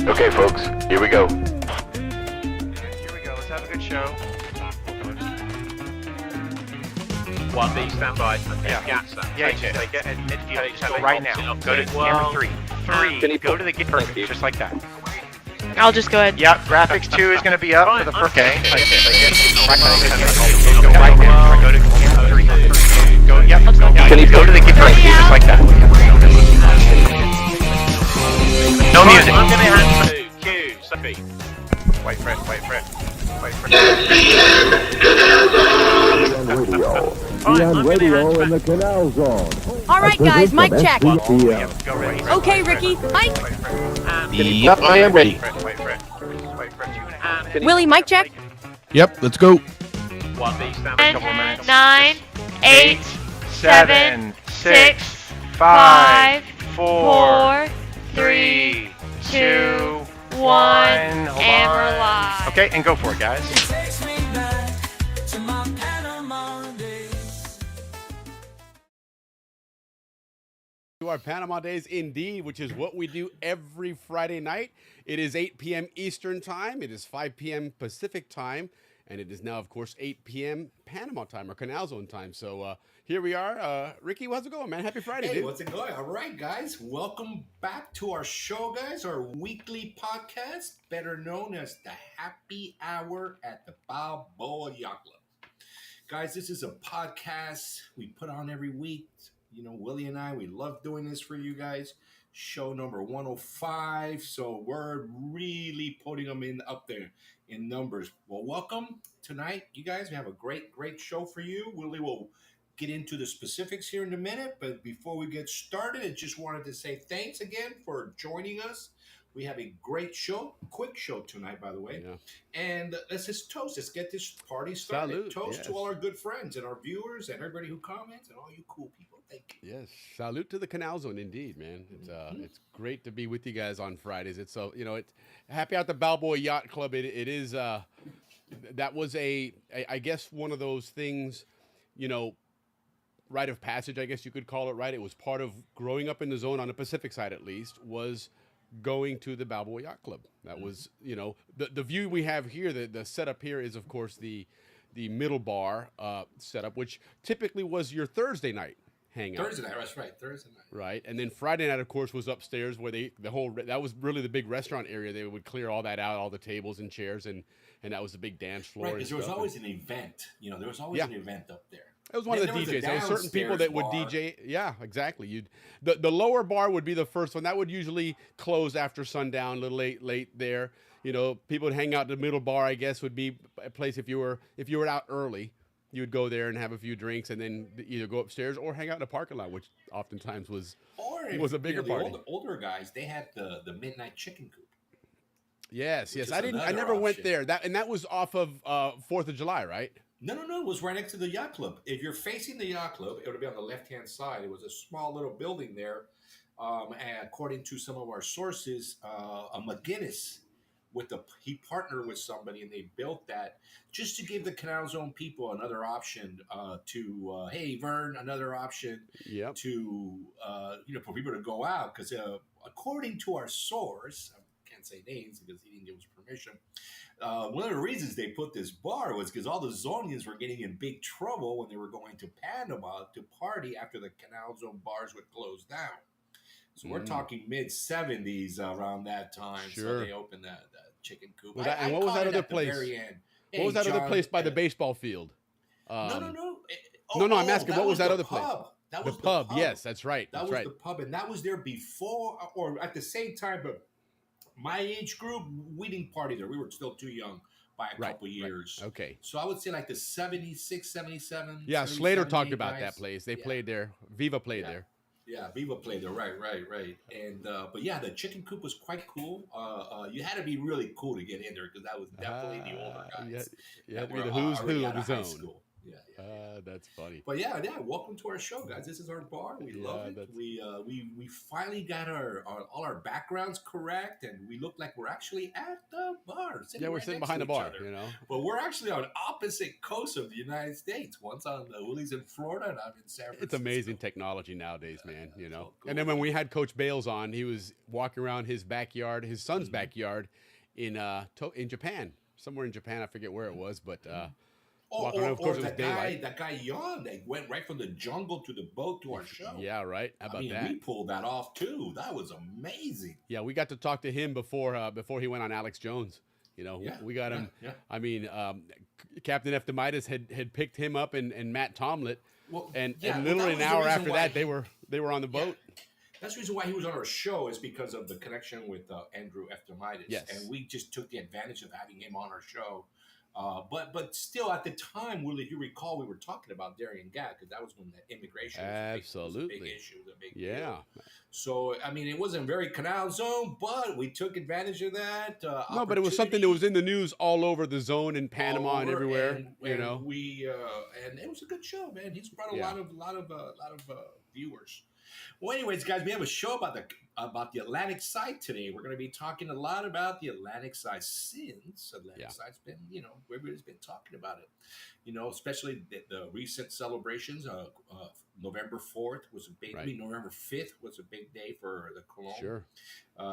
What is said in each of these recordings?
Okay, folks, here we go. Here we go. Let's have a good show. 1B, stand by. Yeah. Yeah, Take it at midfield. Just go Right now. Go to camera 3. Go to the perfect, just like that. I'll just go ahead. Yeah, graphics 2 is going to be up for the first. Okay. Go right there. Go to camera 3. Go. Yep. Can you Go to the camera 3, just like that. No music. I'm going to hand to Q. Sophie. Wait for it. Wait for it. On radio in the Canal Zone. All right, guys, mic check. Go ready. Okay, Ricky, mic. Yep, I am ready. Wait for it. Willie, mic check. Yep, let's go. 1B, stand by. 10, 9, 8, 7, 6, 5, 4, 3, 2, 1, and we're live. Okay, and go for it, guys. To our Panama Days indeed, which is what we do every Friday night. It is 8 p.m. Eastern Time. It is 5 p.m. Pacific Time. And it is now, of course, 8 p.m. Panama Time or Canal Zone Time. So here we are. Ricky, how's it going, man? Happy Friday, Hey, dude. what's it going? All right, guys. Welcome back to our show, guys. Our weekly podcast, better known as the Happy Hour at the Balboa Yacht Club. Guys, this is a podcast we put on every week. You know, Willie and I, we love doing this for you guys. Show number 105. So we're really putting them up there in numbers. Well, welcome tonight, you guys. We have a great show for you. Willie will get into the specifics here in a minute, but before we get started, I just wanted to say thanks again for joining us. We have a great show, quick show tonight, by the way. Yeah. And let's just toast. Let's get this party started. Salute, Toast yes. to all our good friends and our viewers and everybody who comments and all you cool people. Thank you. Yes, salute to the Canal Zone, indeed, man. It's great to be with you guys on Fridays. It's so it's happy out the Balboa Yacht Club. It is that was I guess one of those things, rite of passage, I guess you could call it, right? It was part of growing up in the zone on the Pacific side, at least, was going to the Balboa Yacht Club. That was the view we have here. The setup here is, of course, the middle bar setup, which typically was your Thursday night hangout. Thursday night, that's right. Thursday night. Right, and then Friday night, of course, was upstairs where that was really the big restaurant area. They would clear all that out, all the tables and chairs, and that was the big dance floor. Right, because there was always an event. There was always an event up there. It was one of the DJs. There were certain people that would DJ. Yeah, exactly. The lower bar would be the first one. That would usually close after sundown, a little late there. People would hang out. The middle bar, I guess, would be a place if you were out early. You would go there and have a few drinks, and then either go upstairs or hang out in the parking lot, which oftentimes was a bigger party. The older guys, they had the midnight chicken coop. Yes. I never went there. That was off of 4th of July, right? No. It was right next to the yacht club. If you're facing the yacht club, it would be on the left-hand side. It was a small little building there. And according to some of our sources, a McGinnis he partnered with somebody and they built that just to give the Canal Zone people another option hey Vern, another option to for people to go out, because according to our source, I can't say names because he didn't give us permission, one of the reasons they put this bar was because all the Zonians were getting in big trouble when they were going to Panama to party after the Canal Zone bars would close down. So we're talking mid-70s around that time. Sure. So they opened that chicken coop. And what was that other place? What was that other place by the baseball field? No. No, I'm asking, what was that other place? That was the pub. Yes, that's right. That was the pub, and that was there before or at the same time. But my age group, we didn't party there. We were still too young by a couple years. Right. Okay. So I would say like the 76, 77. Yeah, Slater talked about that place. They played there. Viva played there. Yeah, Viva played there, right. And but yeah, the chicken coop was quite cool. You had to be really cool to get in there because that was definitely the older guys. Yeah, the who's who of the zone. School. That's funny. But yeah, welcome to our show, guys. This is our bar. We love it. that's- We finally got all our backgrounds correct, and we look like we're actually at the bar. We're right sitting next behind to the each bar, other. you know. But we're actually on opposite coasts of the United States. One's on the Willie's in Florida, and I'm in San Francisco. It's amazing technology nowadays, man. You know. all cool. And then when we had Coach Bales on, he was walking around his backyard, his son's backyard, in Japan, somewhere in Japan. I forget where it was, but. Walking around, of course, it was daylight. that guy Yacht, they went right from the jungle to the boat to our show. Yeah, right. How about that? We pulled that off too. That was amazing. Yeah, we got to talk to him before he went on Alex Jones. You know, we got him. Yeah. I mean, Captain Eftimitis had picked him up and Matt Tomlett, and literally an hour after that they were on the boat. That's the reason why he was on our show, is because of the connection with Andrew Eftimitis. Yes. And we just took the advantage of having him on our show. But still, at the time, Willie, if you recall, we were talking about Darien Gap, because that was when the immigration was a big issue, was a big deal. So, I mean, it wasn't very Canal Zone, but we took advantage of that. No, but it was something that was in the news all over the zone in Panama and everywhere. And it was a good show, man. He's brought a lot of viewers. Well, anyways, guys, we have a show about the Atlantic side today. We're going to be talking a lot about the Atlantic side, since Atlantic side's been, everybody's been talking about it. Especially the recent celebrations. November 4th was a big. November 5th was a big day for the Cologne. Sure.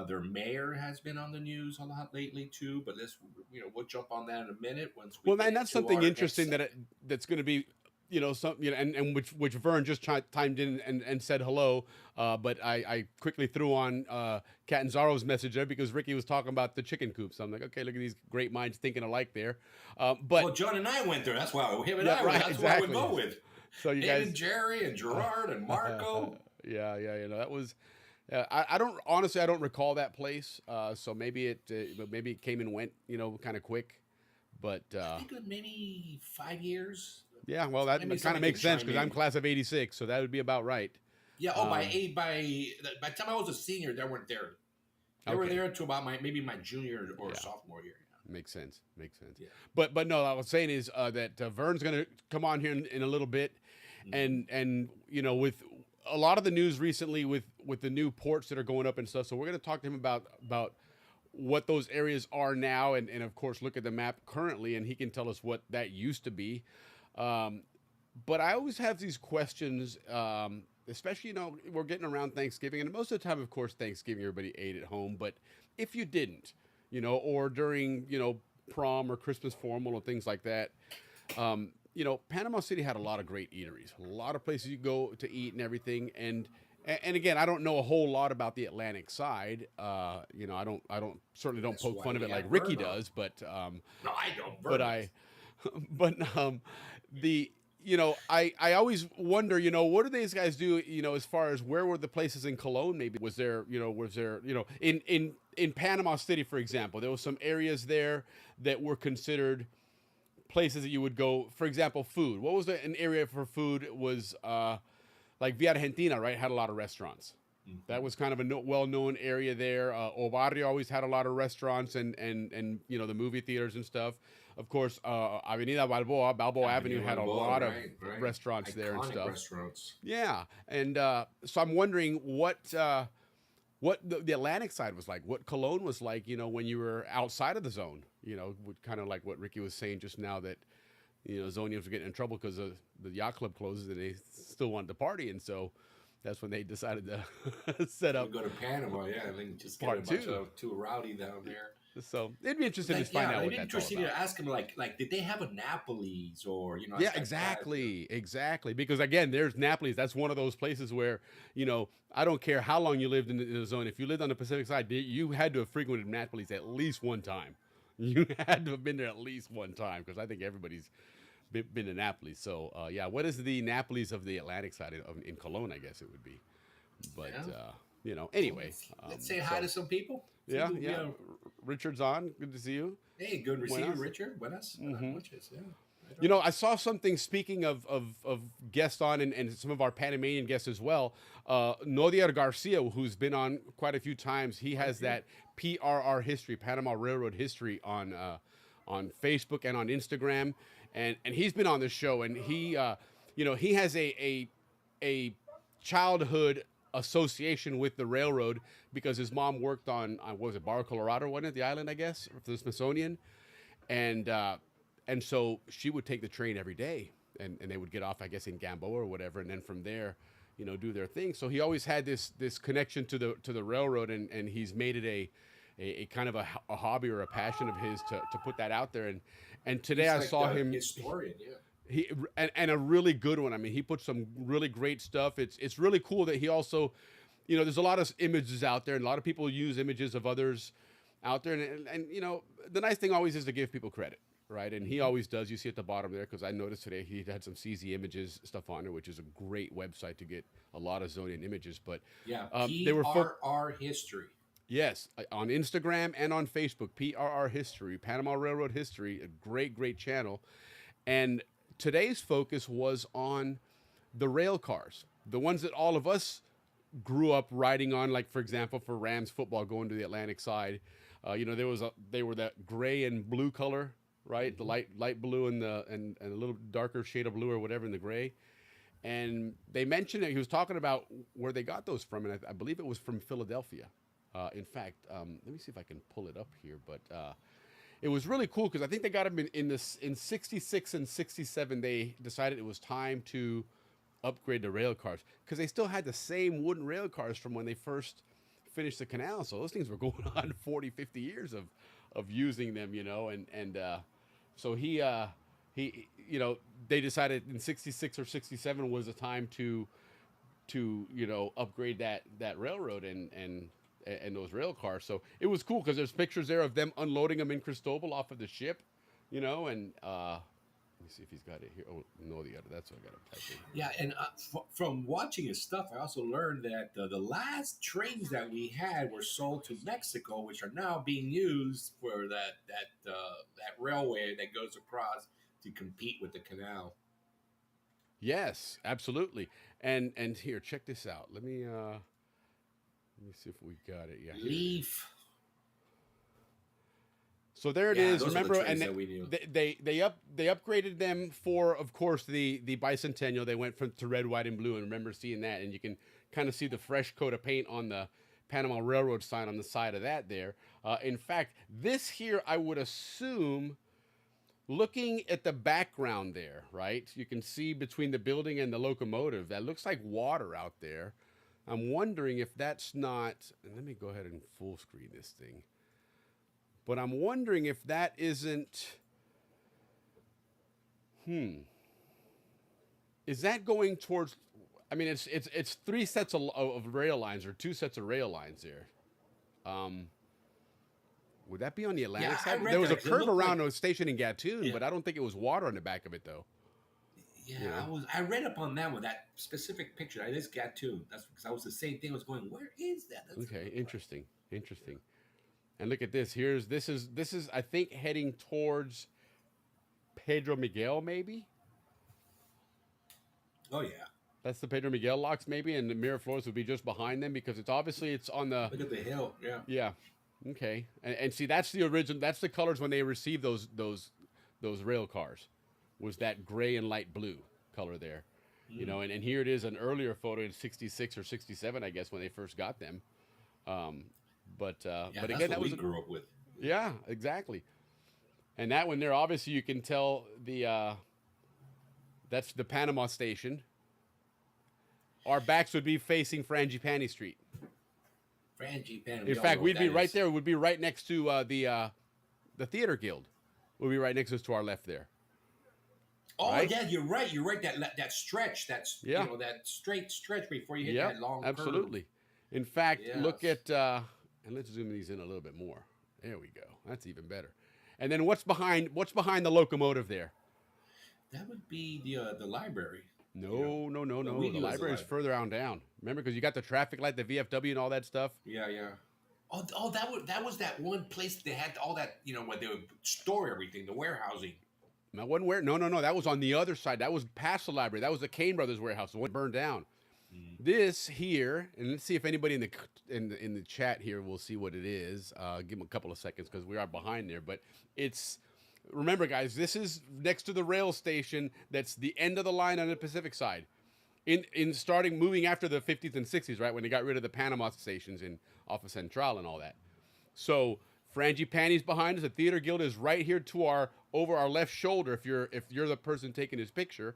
Their mayor has been on the news a lot lately too. But we'll jump on that in a minute. And that's something interesting that's going to be. And which Vern just chimed in and said hello, but I quickly threw on Catanzaro's message there because Ricky was talking about the chicken coop. So I'm like, okay, look at these great minds thinking alike there. But John and I went there. That's why him and that's why we go with. So you guys, and Jerry and Gerard and Marco. That was. I don't recall that place. So maybe it came and went, kind of quick. But I think maybe 5 years. Yeah, well, that kind of makes sense because I'm class of '86, so that would be about right. Yeah. By the time I was a senior, they weren't there. They were there until about my junior or sophomore year. Yeah. Makes sense. Yeah. But no, I was saying is that Vern's going to come on here in a little bit, and with a lot of the news recently with the new ports that are going up and stuff. So we're going to talk to him about what those areas are now, and of course look at the map currently, and he can tell us what that used to be. But I always have these questions, especially, we're getting around Thanksgiving, and most of the time, of course, Thanksgiving, everybody ate at home. But if you didn't, or during, prom or Christmas formal or things like that, Panama City had a lot of great eateries, a lot of places you go to eat and everything. And again, I don't know a whole lot about the Atlantic side. I certainly don't poke fun of it like Ricky does, but no, I don't. I always wonder, what do these guys do, as far as where were the places in Cologne? Maybe was there in Panama City, for example, there was some areas there that were considered places that you would go. For example, food. What was an area for food? It was like Via Argentina, right? Had a lot of restaurants. That was kind of a well-known area there. O Barrio always had a lot of restaurants and the movie theaters and stuff. Of course, Avenida Balboa Avenue had a lot of restaurants there and stuff. Restaurants. Yeah, and so I'm wondering what the Atlantic side was like, what Cologne was like, when you were outside of the zone. Kind of like what Ricky was saying just now, that Zonians were getting in trouble because the yacht club closes and they still wanted to party, and so that's when they decided to set up. Go to Panama, and then just get a bunch of too rowdy down there. So it'd be interesting to find out what that's interesting all about. To ask him, like, did they have a Napoli's or Yeah, exactly. Because again, there's Napoli's. That's one of those places where I don't care how long you lived in the zone. If you lived on the Pacific side, you had to have frequented Napoli's at least one time. You had to have been there at least one time, because I think everybody's been to Napoli's. So what is the Napoli's of the Atlantic side in Cologne? I guess it would be. But anyway, let's say hi to some people. Yeah. Richard's on. Good to see you. Hey, good to see you, Richard. Buenas. I saw something, speaking of guests on and some of our Panamanian guests as well. Nodier Garcia, who's been on quite a few times, he has that PRR history, Panama Railroad history, on Facebook and on Instagram. and he's been on the show, and he he has a childhood association with the railroad because his mom worked on what was it, Barra Colorado, wasn't it, the island, I guess, for the Smithsonian, and so she would take the train every day, and they would get off, I guess, in Gamboa or whatever, and then from there, do their thing. So he always had this connection to the railroad, and he's made it a kind of a hobby or a passion of his to put that out there. And today He's I like saw the him. historian, yeah. He and a really good one. I mean, he put some really great stuff. It's really cool that he also, there's a lot of images out there, and a lot of people use images of others out there, and the nice thing always is to give people credit, right? And he always does. You see at the bottom there, because I noticed today he had some CZ Images stuff on there, which is a great website to get a lot of Zonian images. But Yeah, they were PRR History. Yes, on Instagram and on Facebook, PRR History, Panama Railroad History, a great channel. And today's focus was on the rail cars, the ones that all of us grew up riding on, like, for example, for Rams football going to the Atlantic side. They were that gray and blue color, right? The light blue and a little darker shade of blue or whatever in the gray. And they mentioned it. He was talking about where they got those from, and I believe it was from Philadelphia. In fact, let me see if I can pull it up here, but it was really cool because I think they got them in 66 and 67. They decided it was time to upgrade the rail cars because they still had the same wooden rail cars from when they first finished the canal. So those things were going on 40, 50 years of using them, and so he they decided in 66 or 67 was the time to upgrade that railroad and those rail cars. So it was cool because there's pictures there of them unloading them in Cristobal off of the ship, and let me see if he's got it here. Oh, no, that's what I got to type in. Yeah, and from watching his stuff, I also learned that the last trains that we had were sold to Mexico, which are now being used for that railway that goes across to compete with the canal. Yes, absolutely. And here, check this out. Let me see if we got it. Yeah. Leaf. So there it Yeah, is. those are the Remember, trains and that we knew. they upgraded them for, of course, the bicentennial. They went to red, white, and blue. And remember seeing that, and you can kind of see the fresh coat of paint on the Panama Railroad sign on the side of that there. In fact, this here, I would assume, looking at the background there, right? You can see between the building and the locomotive, that looks like water out there. I'm wondering if that's not, and let me go ahead and full screen this thing. But I'm wondering if that isn't, is that going towards, I mean, it's three sets of rail lines, or two sets of rail lines there. Would that be on the Atlantic Yeah, I side? read There was a that, 'cause it curve looked around like- a station in Gatun, Yeah. but I don't think it was water on the back of it, though. Yeah, I read up on that with that specific picture. I just got to. That's because I was the same thing. I was going, where is that? That's Okay, interesting. And look at this. This is I think heading towards Pedro Miguel, maybe. Oh yeah. That's the Pedro Miguel locks, maybe, and the Miraflores would be just behind them because it's on the. Look at the hill. Yeah. Yeah. Okay. And see, that's the original. That's the colors when they received those rail cars, was that gray and light blue color there, And here it is, an earlier photo in 66 or 67, I guess, when they first got them. But That's again, that what was we grew up with. Yeah, exactly. And that one there, obviously, you can tell that's the Panama station. Our backs would be facing Frangipani Street. Frangipani. In fact, we'd be right there. We'd be right next to the Theater Guild. We'll be right next to us to our left there. Oh right? yeah, you're right. You're right. That stretch. That's Yeah. That straight stretch before you hit Yeah, that long absolutely. curve. In fact, Yes. look at and let's zoom these in a little bit more. There we go. That's even better. And then what's behind the locomotive there? That would be the library. No. we The knew it was the library's library. further on down. Remember, because you got the traffic light, the VFW, and all that stuff. Yeah. Oh, that was that one place they had all that, where they would store everything, the warehousing. That wasn't where. No. That was on the other side. That was past the library. That was the Kane Brothers warehouse. The one burned down. This here, and let's see if anybody in the chat here will see what it is. Give them a couple of seconds because we are behind there. But it's Remember, guys, this is next to the rail station. That's the end of the line on the Pacific side. In starting moving after the 50s and 60s, right when they got rid of the Panama stations in off of Central and all that. So Frangipane's behind us. The Theater Guild is right here to our over our left shoulder. If you're the person taking his picture,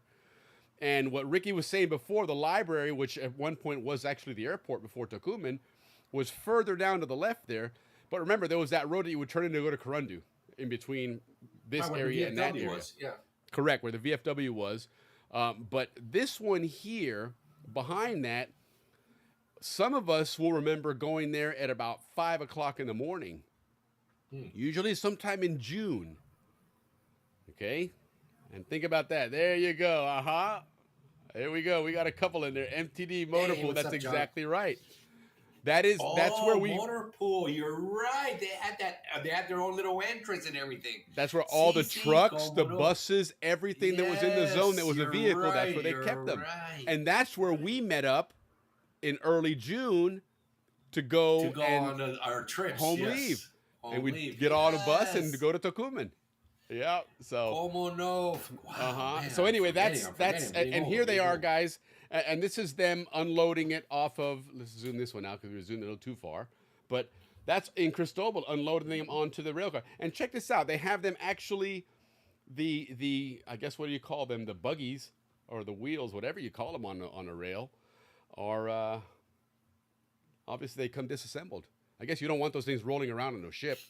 and what Ricky was saying before, the library, which at one point was actually the airport before Tucuman, was further down to the left there. But remember, there was that road that you would turn in to go to Corundu, in between this Where the area and that VFW area. was, yeah. Correct, where the VFW was. But this one here, behind that, some of us will remember going there at about 5 o'clock in the morning. Usually sometime in June. Okay? And think about that. There you go. There we go. We got a couple in there. MTD Motor Pool. what's That's up, John? exactly right. That's where we. Motor Pool. You're right. They had that. They had their own little entrance and everything. That's where all the CC, trucks, the Komodo. buses, everything that was in the zone that was a Yes, vehicle, you're that's where they right, kept them. you're right. And that's where we met up in early June to go, To go and on our trips. home yes. leave. Home And we'd leave. get on a bus Yes. and go to Tucuman. Yeah. So. Como no? Wow, man, So anyway, I'm that's forgetting. and here they are, guys, and this is them unloading it off of. Let's zoom this one out because we were zooming a little too far, but that's in Cristobal, unloading them onto the rail car. And check this out, they have them actually, the I guess what do you call them, the buggies or the wheels, whatever you call them on a rail, are obviously they come disassembled. I guess you don't want those things rolling around on a ship.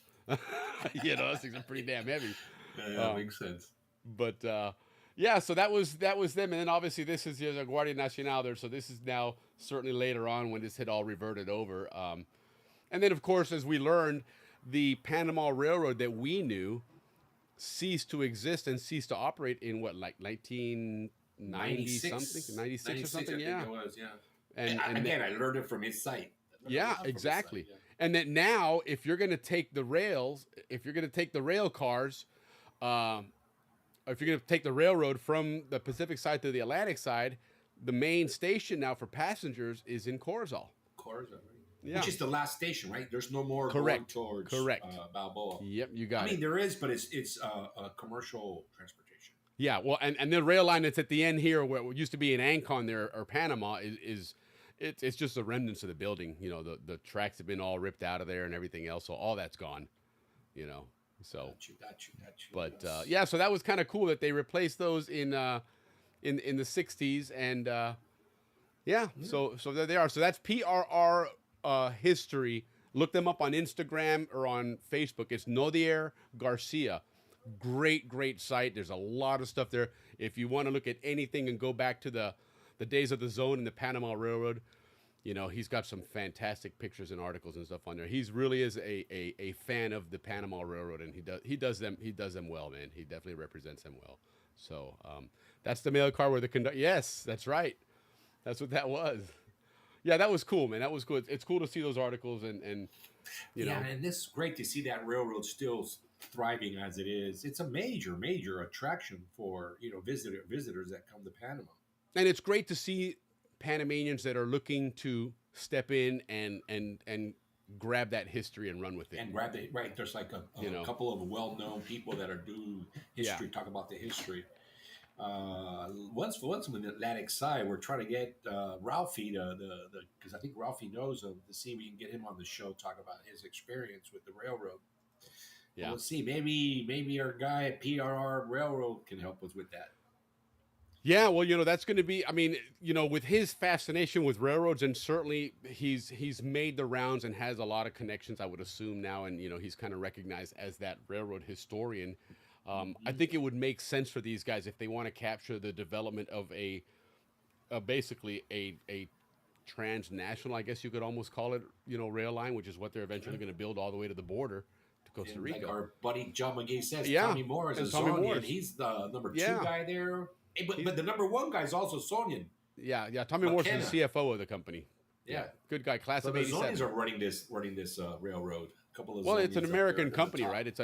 You know, those things are pretty damn heavy. Yeah, makes sense. But yeah, so that was them, and then obviously this is the Guardia Nacional there. So this is now certainly later on when this had all reverted over. And then of course, as we learned, the Panama Railroad that we knew ceased to exist and ceased to operate in what, like 1990 something, 96 or something, I yeah. think it was, yeah. And Again, I learned it from his site. Yeah, exactly. And that now, if you're going to take the rails, if you're going to take the rail cars, or if you're going to take the railroad from the Pacific side to the Atlantic side, the main station now for passengers is in Corozal. Corozal, right? Yeah. Which is the last station, right? There's no more Correct. going towards Correct. Balboa. Yep, you got I it. mean, there is, but it's a commercial transportation. Yeah, well, and the rail line that's at the end here, where it used to be in Ancon there or Panama, it's just the remnants of the building. You know, the tracks have been all ripped out of there and everything else, so all that's gone. You know, so. Got you. But Yes. yeah, so that was kind of cool that they replaced those in the '60s, and yeah, so there they are. So that's PRR history. Look them up on Instagram or on Facebook. It's Nodier Garcia. Great site. There's a lot of stuff there. If you want to look at anything and go back to the days of the zone and the Panama Railroad, you know, he's got some fantastic pictures and articles and stuff on there. He's really is a fan of the Panama Railroad, and he does them well, man. He definitely represents them well. So that's the mail car where the conductor. Yes, that's right. That's what that was. Yeah, that was cool, man. That was cool. It's cool to see those articles and you know. Yeah, and this is great to see that railroad still thriving as it is. It's a major attraction for visitors that come to Panama. And it's great to see Panamanians that are looking to step in and grab that history and run with it. And grab it, right? There's like a couple of well-known people that are doing history, talk about the history. Once on the Atlantic side, we're trying to get Ralphie because I think Ralphie knows him, to see if we can get him on the show, talk about his experience with the railroad. Yeah, well, let's see. Maybe our guy at PRR Railroad can help us with that. Yeah, well, you know, that's going to be, I mean, you know, with his fascination with railroads, and certainly he's made the rounds and has a lot of connections, I would assume now, and, you know, he's kind of recognized as that railroad historian. I think it would make sense for these guys if they want to capture the development of basically a transnational, I guess you could almost call it, you know, rail line, which is what they're eventually going to build all the way to the border to Costa Rica. Like our buddy John McGee says, Yeah, Tommy Moore is and a Tommy Zonian. Moore's. He's the number 2 Yeah. guy there. Hey, but the number 1 guy is also Zonian. Yeah. Tommy Morse is the CFO of the company. Yeah. Good guy, class So of the '87. Zonians are running this railroad. A couple of Well, it's an Zonians up American there at the company, top. right? It's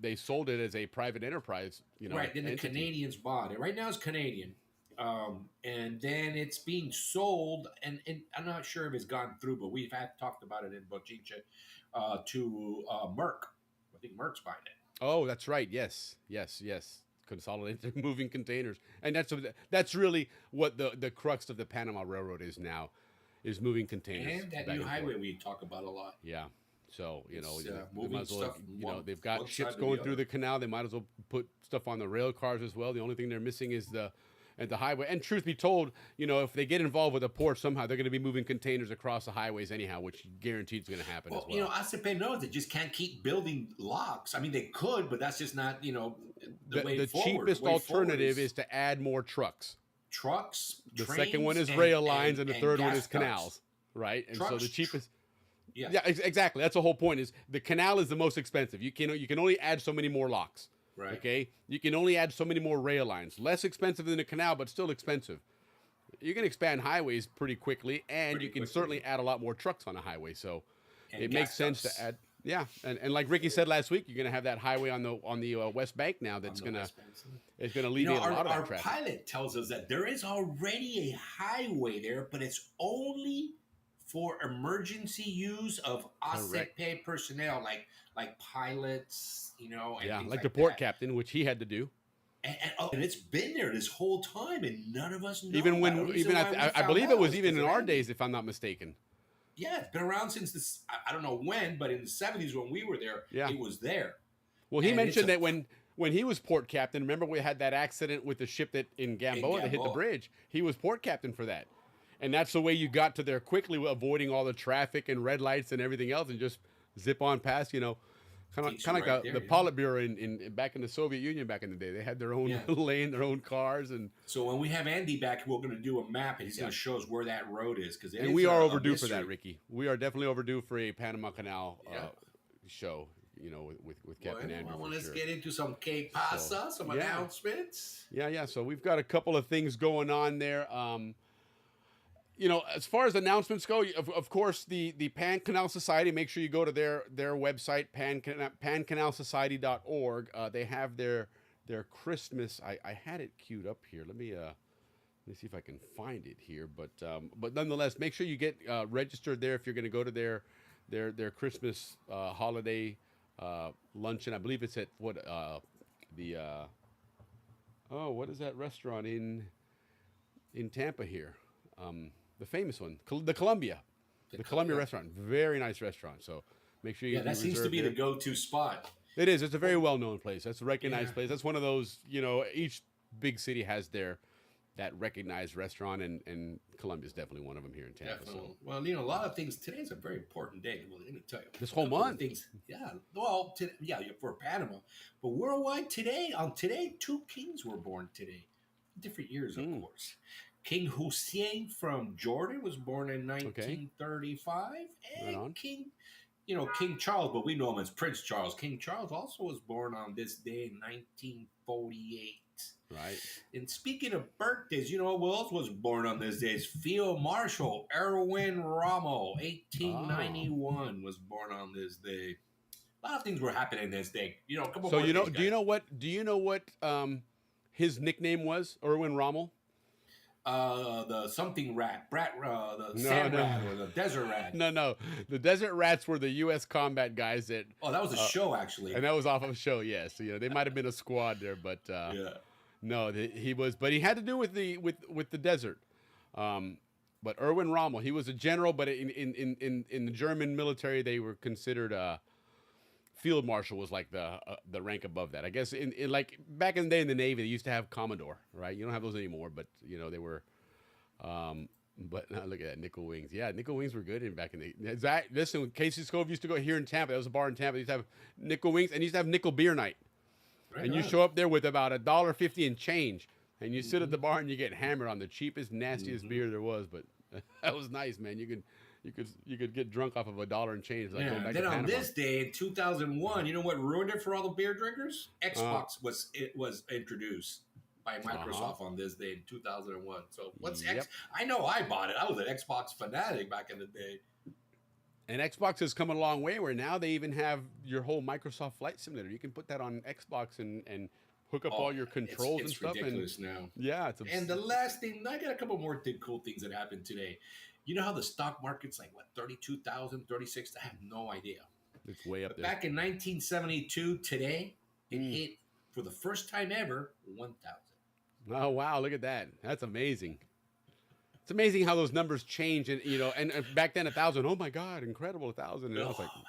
they sold it as a private enterprise, you know. Right, then the entity. Canadians bought it. Right now it's Canadian. And then it's being sold, and I'm not sure if it's gone through, but we've talked about it in Bochinche, to Merck. I think Merck's buying it. Oh, that's right. Yes, yes, yes. Consolidated moving containers, and that's really what the crux of the Panama Railroad is now, is moving containers And that back new and highway forth. we talk about a lot. Yeah. So It's they moving might as well, stuff from they've got one ships side to going the through other. the canal. They might as well put stuff on the rail cars as well. The only thing they're missing is the highway. And truth be told, if they get involved with a port somehow, they're going to be moving containers across the highways anyhow, which guaranteed is going to happen as Well, well. ACP knows they just can't keep building locks. I mean, they could, but that's just not, the way The forward. cheapest The way forward alternative is to add more trucks. trucks. The trains, second one is rail lines, and the third one gas is ducts. canals, right? And so Trucks, the cheapest. Yeah. Yeah, exactly. That's the whole point. Is the canal is the most expensive. You can only add so many more locks. Right. Okay. You can only add so many more rail lines. Less expensive than the canal, but still expensive. You can expand highways pretty quickly, and Pretty you can quickly. certainly add a lot more trucks on a highway. So And it gas makes sense ducts. to add. Yeah, and like Ricky said last week, you're going to have that highway on the West Bank now. That's On the going to West Bank, so- it's going to alleviate a lot of our that traffic. pilot tells us that there is already a highway there, but it's only for emergency use of Correct. ACP personnel, like pilots, and Yeah, things like the port that. captain, which he had to do. And it's been there this whole time, and none of us know. Even about it. when, The even reason why we I found believe it out was is even in 'cause of our Andy. days, if I'm not mistaken. Yeah, it's been around since this. I don't know when, but in the 70s when we were there, Yeah. it was there. Well, he And mentioned it's that when he was port captain, remember we had that accident with the ship that in Gamboa that hit the Gamboa. bridge. He was port captain for that, and that's the way you got to there quickly, avoiding all the traffic and red lights and everything else, and just zip on past. Kind of Takes you like right the there, yeah. Politburo in back in the Soviet Union back in the day. They had their own Yeah. lane, their own cars, and So when we have Andy back, we're going to do a map, and he's going to show us where that road is because we are overdue for that, Ricky. We are definitely overdue for a Panama Canal Yeah. show. With Captain Andrew. Well, for let's sure. get into some K Pasa, some yeah. announcements. Yeah. So we've got a couple of things going on there. As far as announcements go, of course, the Pan Canal Society, make sure you go to their website, pancanalsociety.org. They have their Christmas. I had it queued up here. Let me see if I can find it here. But nonetheless, make sure you get registered there if you're going to go to their Christmas holiday luncheon. I believe it's at what is that restaurant in Tampa here? The famous one, the Columbia, the Columbia restaurant. Very nice restaurant. So make sure you Yeah, that seems to reserve be there. the go-to spot. It is. It's a very well-known place. That's a recognized Yeah. place. That's one of those. Each big city has that recognized restaurant, and Columbia is definitely one of them here in Tampa. Definitely. So Well, a lot of things. Today's a very important day. Well, let me tell you. This whole A couple of month. Things. Yeah. Well, for Panama, but worldwide today. On today, 2 kings were born today. Different years, of course. King Hussein from Jordan was born in 1935, Right on. and King Charles, but we know him as Prince Charles. King Charles also was born on this day in 1948. right. And speaking of birthdays, you know who else was born on this day? It's Field Marshal Erwin Rommel, 1891, was born on this day. A lot of things were happening this day. A couple So more things, do you guys. know what his nickname was? Erwin Rommel. The something rat, the sand no. rat, or the desert rat. No. The Desert Rats were the U.S. combat guys that, Oh, that was a show, actually. and that was off of a show. Yes, they might have been a squad there, but Yeah. no, he was. But he had to do with the desert. But Erwin Rommel, he was a general, but in the German military, they were considered field marshal was like the rank above that. I guess in like back in the day in the Navy, they used to have Commodore, right? You don't have those anymore, but they were. But now look at that, nickel wings. Yeah, nickel wings were good back in the. Listen, Casey Scove used to go here in Tampa. There was a bar in Tampa. They used to have nickel wings, and used to have nickel beer night. Right And you on. show up there with about $1.50 and change, and you sit at the bar and you get hammered on the cheapest, nastiest beer there was. But that was nice, man. You could get drunk off of $1 and change. Like going Yeah. back Then to on Panama. this day in 2001, you know what ruined it for all the beer drinkers? Xbox was introduced by Microsoft on this day in 2001. So what's Yep. X? I know I bought it. I was an Xbox fanatic back in the day. And Xbox has come a long way where now they even have your whole Microsoft Flight Simulator. You can put that on Xbox and hook up all your controls it's and stuff. ridiculous now. Yeah, it's And the last thing, I got a couple more cool things that happened today. You know how the stock market's like, what, 32,000, 36? I have no idea. it's way up But there. back in 1972, today, It hit for the first time ever 1,000. Oh wow, look at that. That's amazing. It's amazing how those numbers change, and and back then 1,000. Oh my God, incredible 1,000. And I was like, wow,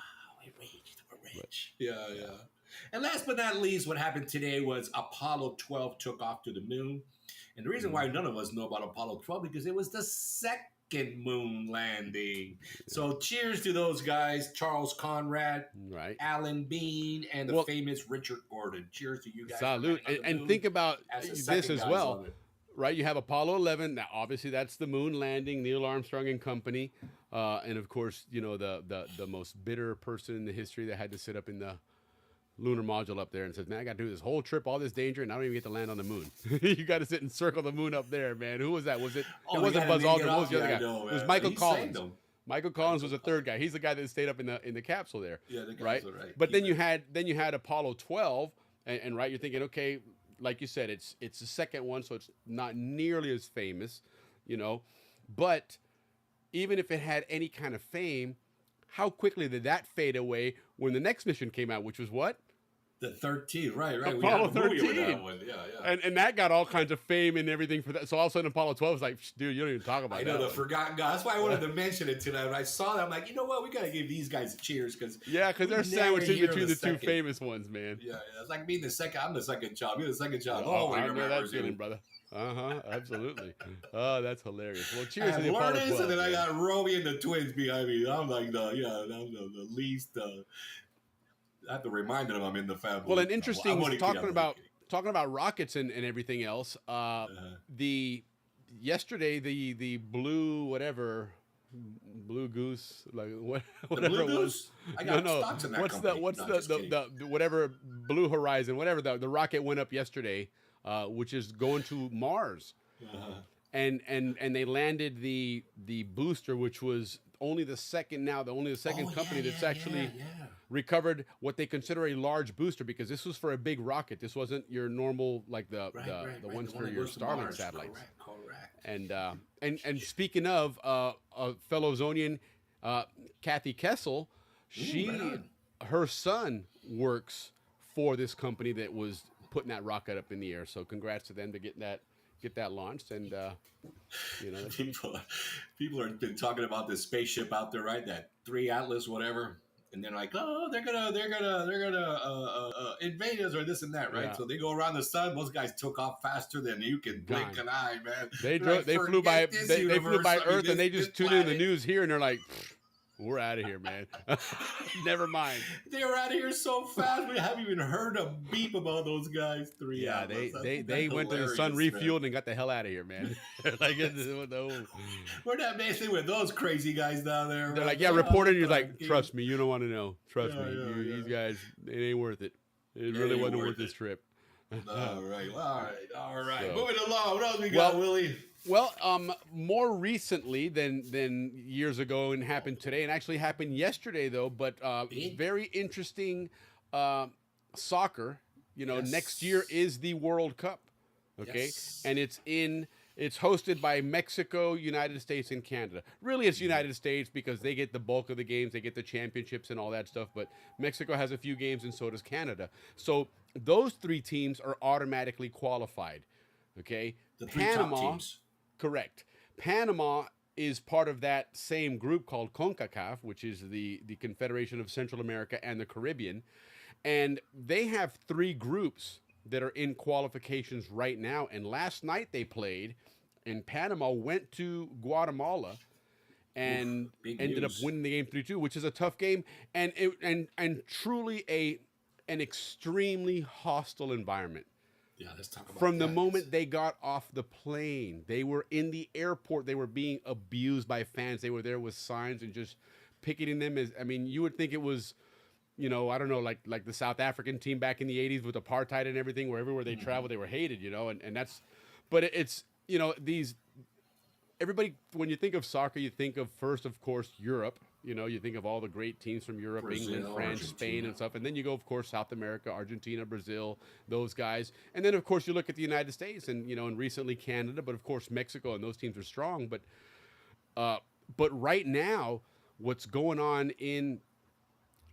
we're rich. Yeah. And last but not least, what happened today was Apollo 12 took off to the moon. And the reason why none of us know about Apollo 12 because it was the second moon landing. So cheers to those guys, Charles Conrad, right, Alan Bean, and the famous Richard Gordon. Cheers to you guys. Salute. And think about this as well. Right, you have Apollo 11. Now, obviously, that's the moon landing, Neil Armstrong and company, and of course, the most bitter person in the history that had to sit up in the lunar module up there and says, "Man, I got to do this whole trip, all this danger, and I don't even get to land on the moon. You got to sit and circle the moon up there, man." Who was that? Was it? It wasn't Buzz Aldrin. What was the other guy? It was Michael Collins. Michael Collins was the third guy. He's the guy that stayed up in the capsule there. Yeah, the capsule, right. But then you had Apollo 12, and right, you're thinking, okay. Like you said, it's the second one, so it's not nearly as famous, But even if it had any kind of fame, how quickly did that fade away when the next mission came out, which was what? The 13, right. Apollo 13. That one. Yeah. And that got all kinds of fame and everything for that. So all of a sudden Apollo 12 was like, dude, you don't even talk about that. I know, the forgotten guy. That's why I wanted to mention it tonight. When I saw that, I'm like, you know what? We got to give these guys a cheers. Because they're sandwiched in between the two famous ones, man. Yeah. It's like being the second. I'm the second child. You're the second child. I know that feeling, brother. Absolutely. Oh, that's hilarious. Well, cheers to the Apollo 12. And then I got Romy and the twins behind me. I'm like, I'm the least... I have to remind them I'm in the family. Well, and interesting, talking about rockets and everything else. Yesterday the blue blue goose, like whatever it was. I got stocks in that company. What's the whatever Blue Horizon, whatever the rocket went up yesterday, which is going to Mars, and they landed the booster, which was only the second company that's actually recovered what they consider a large booster, because this was for a big rocket. This wasn't your normal, like the ones for your Starlink satellites. Correct. And speaking of a fellow Zonian, Kathy Kessel, her son works for this company that was putting that rocket up in the air. So congrats to them to get that launched. And people have been talking about this spaceship out there, right? That 3 Atlas, whatever. And they're like, oh, they're gonna invade us or this and that, right? Yeah. So they go around the sun. Most guys took off faster than you can blink an eye, man. They flew by Earth, and they just tuned in the news here, and they're like, we're out of here, man. Never mind. They were out of here so fast. We haven't even heard a beep about those guys. 3 Yeah, Atlas. they went to the sun, refueled, and got the hell out of here, man. Like, we're not messing with those crazy guys down there. They're like, reporter. You're like, trust me, you don't want to know. Trust me, these guys, it ain't worth it. It really wasn't worth this trip. All right. So, moving along. What else we got, Willie? Well, more recently than years ago, and happened today, and actually happened yesterday though. But very interesting soccer. Next year is the World Cup. Okay, and it's hosted by Mexico, United States, and Canada. Really, it's United States because they get the bulk of the games, they get the championships and all that stuff. But Mexico has a few games, and so does Canada. So those 3 teams are automatically qualified. Okay, the 3 top teams. Correct. Panama is part of that same group called CONCACAF, which is the Confederation of Central America and the Caribbean. And they have 3 groups that are in qualifications right now. And last night they played, and Panama went to Guatemala and ended up winning the game 3-2, which is a tough game and truly an extremely hostile environment. Yeah, let's talk about From the moment they got off the plane, they were in the airport. They were being abused by fans. They were there with signs and just picketing them. You would think it was, I don't know, like the South African team back in the 80s with apartheid and everything, where everywhere they traveled, they were hated, and that's, but it's, everybody, when you think of soccer, you think of first, of course, Europe. You think of all the great teams from Europe, Brazil, England, France, Argentina, Spain, and stuff. And then you go, of course, South America, Argentina, Brazil, those guys. And then, of course, you look at the United States and, and recently Canada, but, of course, Mexico, and those teams are strong. But right now, what's going on in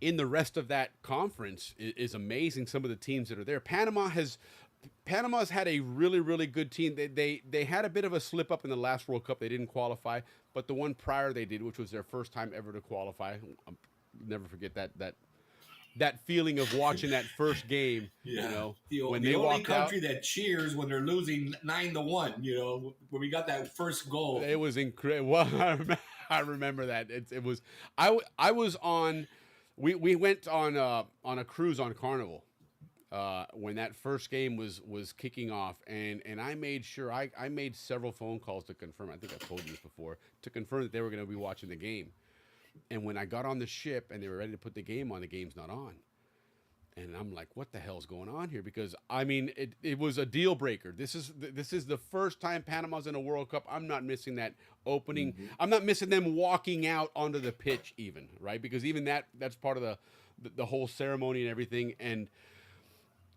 in the rest of that conference is amazing. Some of the teams that are there. Panama's had a really, really good team. They had a bit of a slip up in the last World Cup. They didn't qualify, but the one prior they did, which was their first time ever to qualify. I'll never forget that feeling of watching that first game. Yeah. You know, The when the they only walked country out, that cheers when they're losing 9-1. You know, when we got that first goal. it was incredible. Well, I remember that. It was. I was on. We went on a cruise on Carnival. When that first game was kicking off, and I made sure I made several phone calls to confirm. I think I told you this before, to confirm that they were going to be watching the game. And when I got on the ship and they were ready to put the game on, the game's not on. And I'm like, what the hell's going on here? Because I mean, it was a deal breaker. This is the first time Panama's in a World Cup. I'm not missing that opening. Mm-hmm. I'm not missing them walking out onto the pitch even, right? Because even that's part of the whole ceremony and everything. And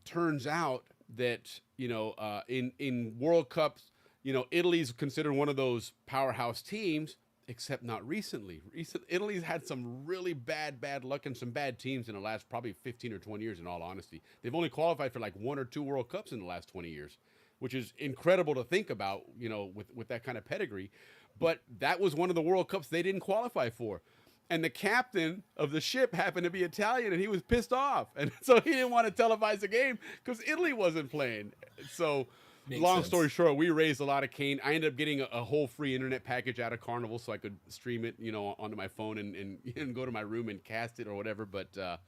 turns out that, you know, in World Cups, you know, Italy's considered one of those powerhouse teams, except not recently. Italy's had some really bad luck and some bad teams in the last probably 15 or 20 years, in all honesty. They've only qualified for like 1 or 2 World Cups in the last 20 years, which is incredible to think about, you know, with that kind of pedigree. But that was one of the World Cups they didn't qualify for. And the captain of the ship happened to be Italian, and he was pissed off. And so he didn't want to televise the game because Italy wasn't playing. So long story short, we raised a lot of cane. I ended up getting a whole free internet package out of Carnival so I could stream it, you know, onto my phone and go to my room and cast it or whatever. But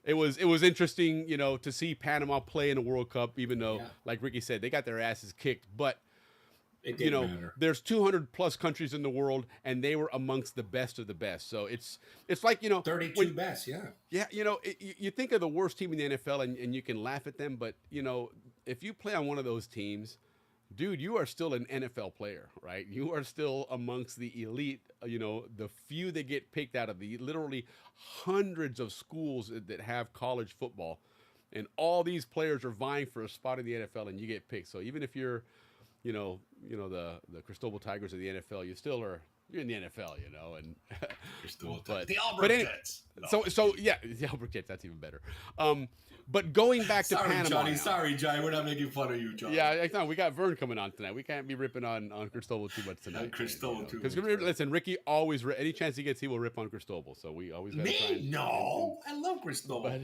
it was interesting, you know, to see Panama play in a World Cup, even though, like Ricky said, they got their asses kicked. But you know, there's 200 plus countries in the world, and they were amongst the best of the best. So it's like, you know, 32 best, yeah. Yeah, you know, you think of the worst team in the NFL, and you can laugh at them, but you know, if you play on one of those teams, dude, you are still an NFL player, right? You are still amongst the elite. You know, the few that get picked out of the literally hundreds of schools that have college football, and all these players are vying for a spot in the NFL, and you get picked. So even if you're you know the Cristobal Tigers of the NFL, you're in the NFL, you know, and the Auburn Jets. So yeah, the Auburn Jets, that's even better. But going back to Panama, Johnny. Sorry, Johnny, we're not making fun of you, Johnny. Yeah, no, we got Vern coming on tonight. We can't be ripping on Cristobal too much tonight. Cristobal too much. Because listen, Ricky always any chance he gets, he will rip on Cristobal. So we always got to try. No, I love Cristobal.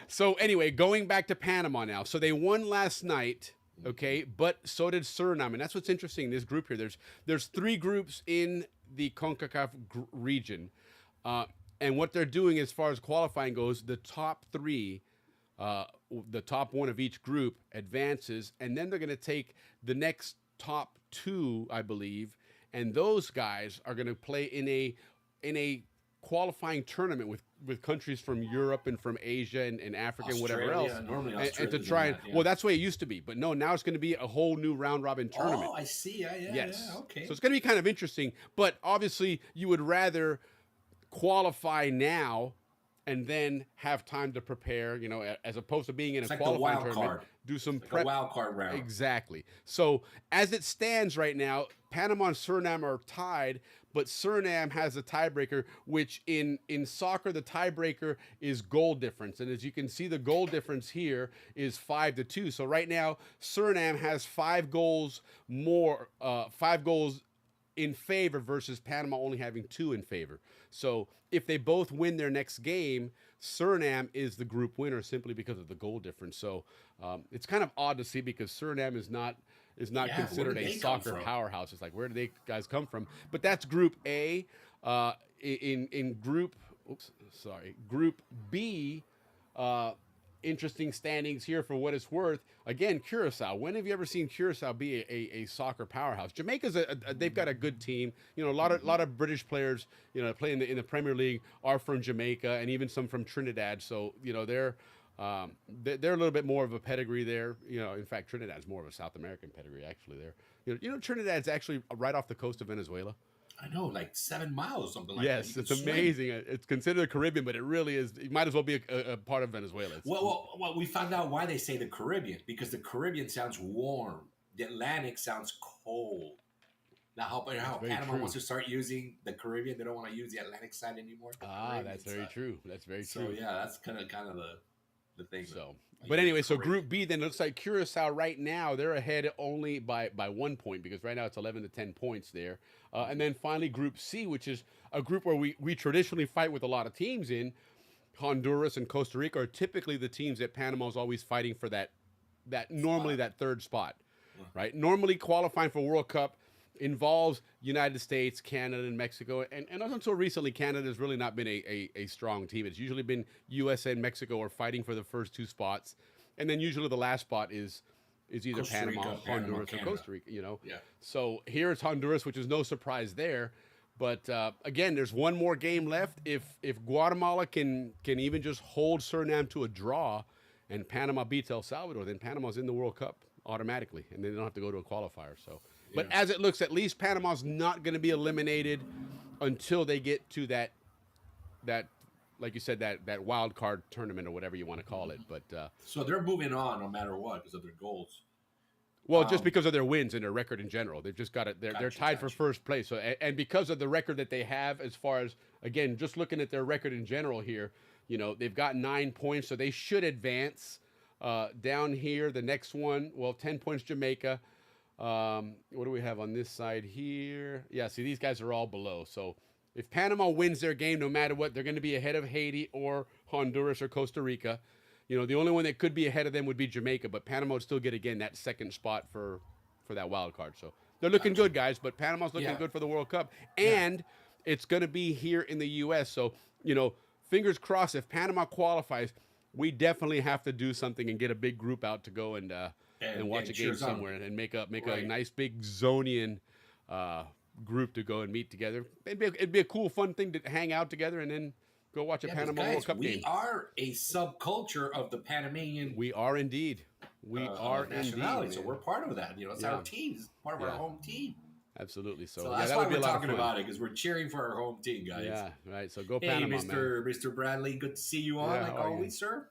So anyway, going back to Panama now. So they won last night. Okay, but so did Suriname, and that's what's interesting. This group here, there's 3 groups in the CONCACAF region, and what they're doing as far as qualifying goes, the top 3, the top 1 of each group advances, and then they're going to take the next top 2, I believe, and those guys are going to play in a qualifying tournament with countries from Europe and from Asia and Africa and whatever else, and to try well, that's the way it used to be, but no, now it's going to be a whole new round robin tournament. Oh, I see. Yes. Yeah, okay. So it's going to be kind of interesting, but obviously you would rather qualify now and then have time to prepare, you know, as opposed to being in a qualifying tournament, do some prep. A wild card round. Exactly. So as it stands right now, Panama and Suriname are tied, but Suriname has a tiebreaker, which in soccer, the tiebreaker is goal difference. And as you can see, the goal difference here is 5-2. So right now, Suriname has 5 goals more, 5 goals in favor versus Panama only having 2 in favor. So if they both win their next game, Suriname is the group winner simply because of the goal difference. So it's kind of odd to see because Suriname is not considered a soccer powerhouse. It's like, where do they guys come from? But that's Group A. In Group B, interesting standings here for what it's worth. Again, Curacao. When have you ever seen Curacao be a soccer powerhouse? Jamaica's they've got a good team. You know, a lot of British players, you know, play in the Premier League are from Jamaica, and even some from Trinidad. So you know they're a little bit more of a pedigree there. You know, in fact, Trinidad's more of a South American pedigree actually there. You know, Trinidad's actually right off the coast of Venezuela. I know, like 7 miles, something like that. Yes, it's amazing. It's considered the Caribbean, but it really is. It might as well be a part of Venezuela. Well, we found out why they say the Caribbean, because the Caribbean sounds warm. The Atlantic sounds cold. Now, how That's very Panama true. wants to start using the Caribbean. They don't want to use the Atlantic side anymore. The Caribbean That's very side. true. That's very So true. yeah, that's kind of the thing. So, Like, but anyway, so Caribbean. Group B then looks like Curacao right now they're ahead only by 1 point because right now it's 11 to 10 points there, and then finally Group C, which is a group where we traditionally fight with a lot of teams in. Honduras and Costa Rica are typically the teams that Panama's always fighting for that normally that third spot, right? Normally qualifying for World Cup involves United States, Canada, and Mexico, and until recently, Canada has really not been a strong team. It's usually been USA and Mexico are fighting for the first two spots, and then usually the last spot is either Costa Rica, Panama, Honduras, or Canada. Costa Rica. You know, Yeah. So here it's Honduras, which is no surprise there. But again, there's one more game left. If Guatemala can even just hold Suriname to a draw, and Panama beats El Salvador, then Panama's in the World Cup automatically, and they don't have to go to a qualifier. So, but Yeah. as it looks, at least Panama's not going to be eliminated until they get to that like you said that wild card tournament or whatever you want to call it. But So they're moving on no matter what because of their goals. well, just because of their wins and their record in general, they've just got it. They're Gotcha, tied for gotcha. first place. So and because of the record that they have, as far as again, just looking at their record in general here, you know, they've got 9 points, so they should advance. Down here, the next one, well, 10 points Jamaica. What do we have on this side here? Yeah, see, these guys are all below. So if Panama wins their game, no matter what, they're going to be ahead of Haiti or Honduras or Costa Rica. You know, the only one that could be ahead of them would be Jamaica, but Panama would still get, again, that second spot for that wild card. So they're looking good, guys, but Panama's looking Yeah. good for the World Cup. And it's going to be here in the U.S. So, you know, fingers crossed, if Panama qualifies, we definitely have to do something and get a big group out to go and watch a cheer game us on. somewhere and make a Right. nice big Zonian group to go and meet together. It'd be a cool, fun thing to hang out together and then go watch a Yeah, 'cause Panama guys, World Cup we game. are a subculture of the Panamanian We are indeed. We are nationality, indeed. so man. we're part of that. You know, it's Yeah. our team. It's part of Yeah. our home team. Absolutely. So, So yeah, that's that why would be we're a lot talking of fun. about it because we're cheering for our home team, guys. Yeah, right. So go Hey, Panama, Mr. man. Mr. Bradley, good to see you on, Yeah, like oh, always, yeah. sir.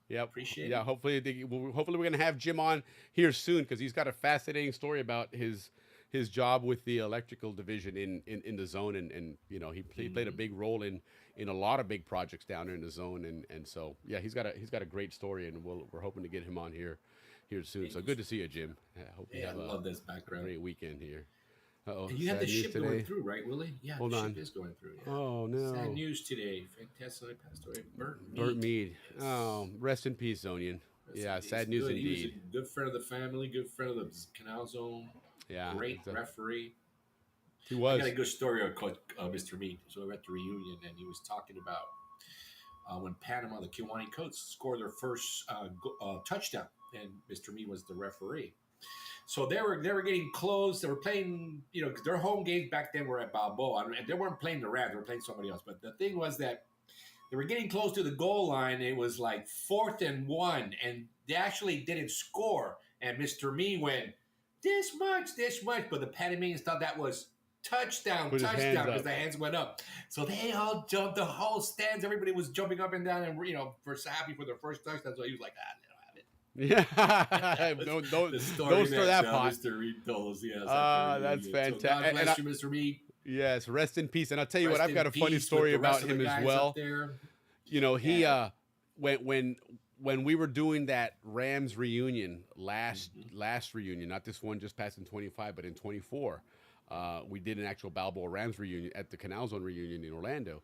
Yep. Appreciate Yeah, it. hopefully we're gonna have Jim on here soon because he's got a fascinating story about his job with the electrical division in the zone and you know he played a big role in a lot of big projects down there in the zone and so yeah he's got a great story and we're hoping to get him on here soon. So good to see you, Jim. I hope you Yeah, I have love this a background. great weekend here. Uh-oh, And you have the sad news ship today. going through, right, Willie? Yeah, Hold the on. ship is going through. Yeah. Oh no. Sad news today. Fantastically passed away. Burt Mead. Yes. Oh, rest in peace, Zonian. Yeah, He's sad news good. He indeed. was a good friend of the family, good friend of the Canal Zone. Yeah, Great it's a- referee. he I was. got a good story of Mr. Mead. So we were at the reunion, and he was talking about when Panama, the Kiwani Coats, scored their first touchdown, and Mr. Mead was the referee. So they were getting close. They were playing, you know, 'cause their home games back then were at Balboa, and they weren't playing the Rams. They were playing somebody else. But the thing was that they were getting close to the goal line. It was like 4th and 1, and they actually didn't score. And Mr. Me went this much, but the Panamanians thought that was touchdown Put his hands because up. the hands went up. So they all jumped. The whole stands, everybody was jumping up and down, and you know, for happy for their first touchdown. So he was like, they don't have it. Yeah, don't The stir that pot. Mr. Reed told us. Yes, That's So fantastic. God And bless you, Mr. Reed. Yes, rest in peace. And I'll tell you what, Rest I've got in a funny peace story with the rest about of the him as guys well. up there. You know, he Yeah. when we were doing that Rams reunion last reunion, not this one just passed in 25, but in 24, we did an actual Balboa Rams reunion at the Canal Zone reunion in Orlando,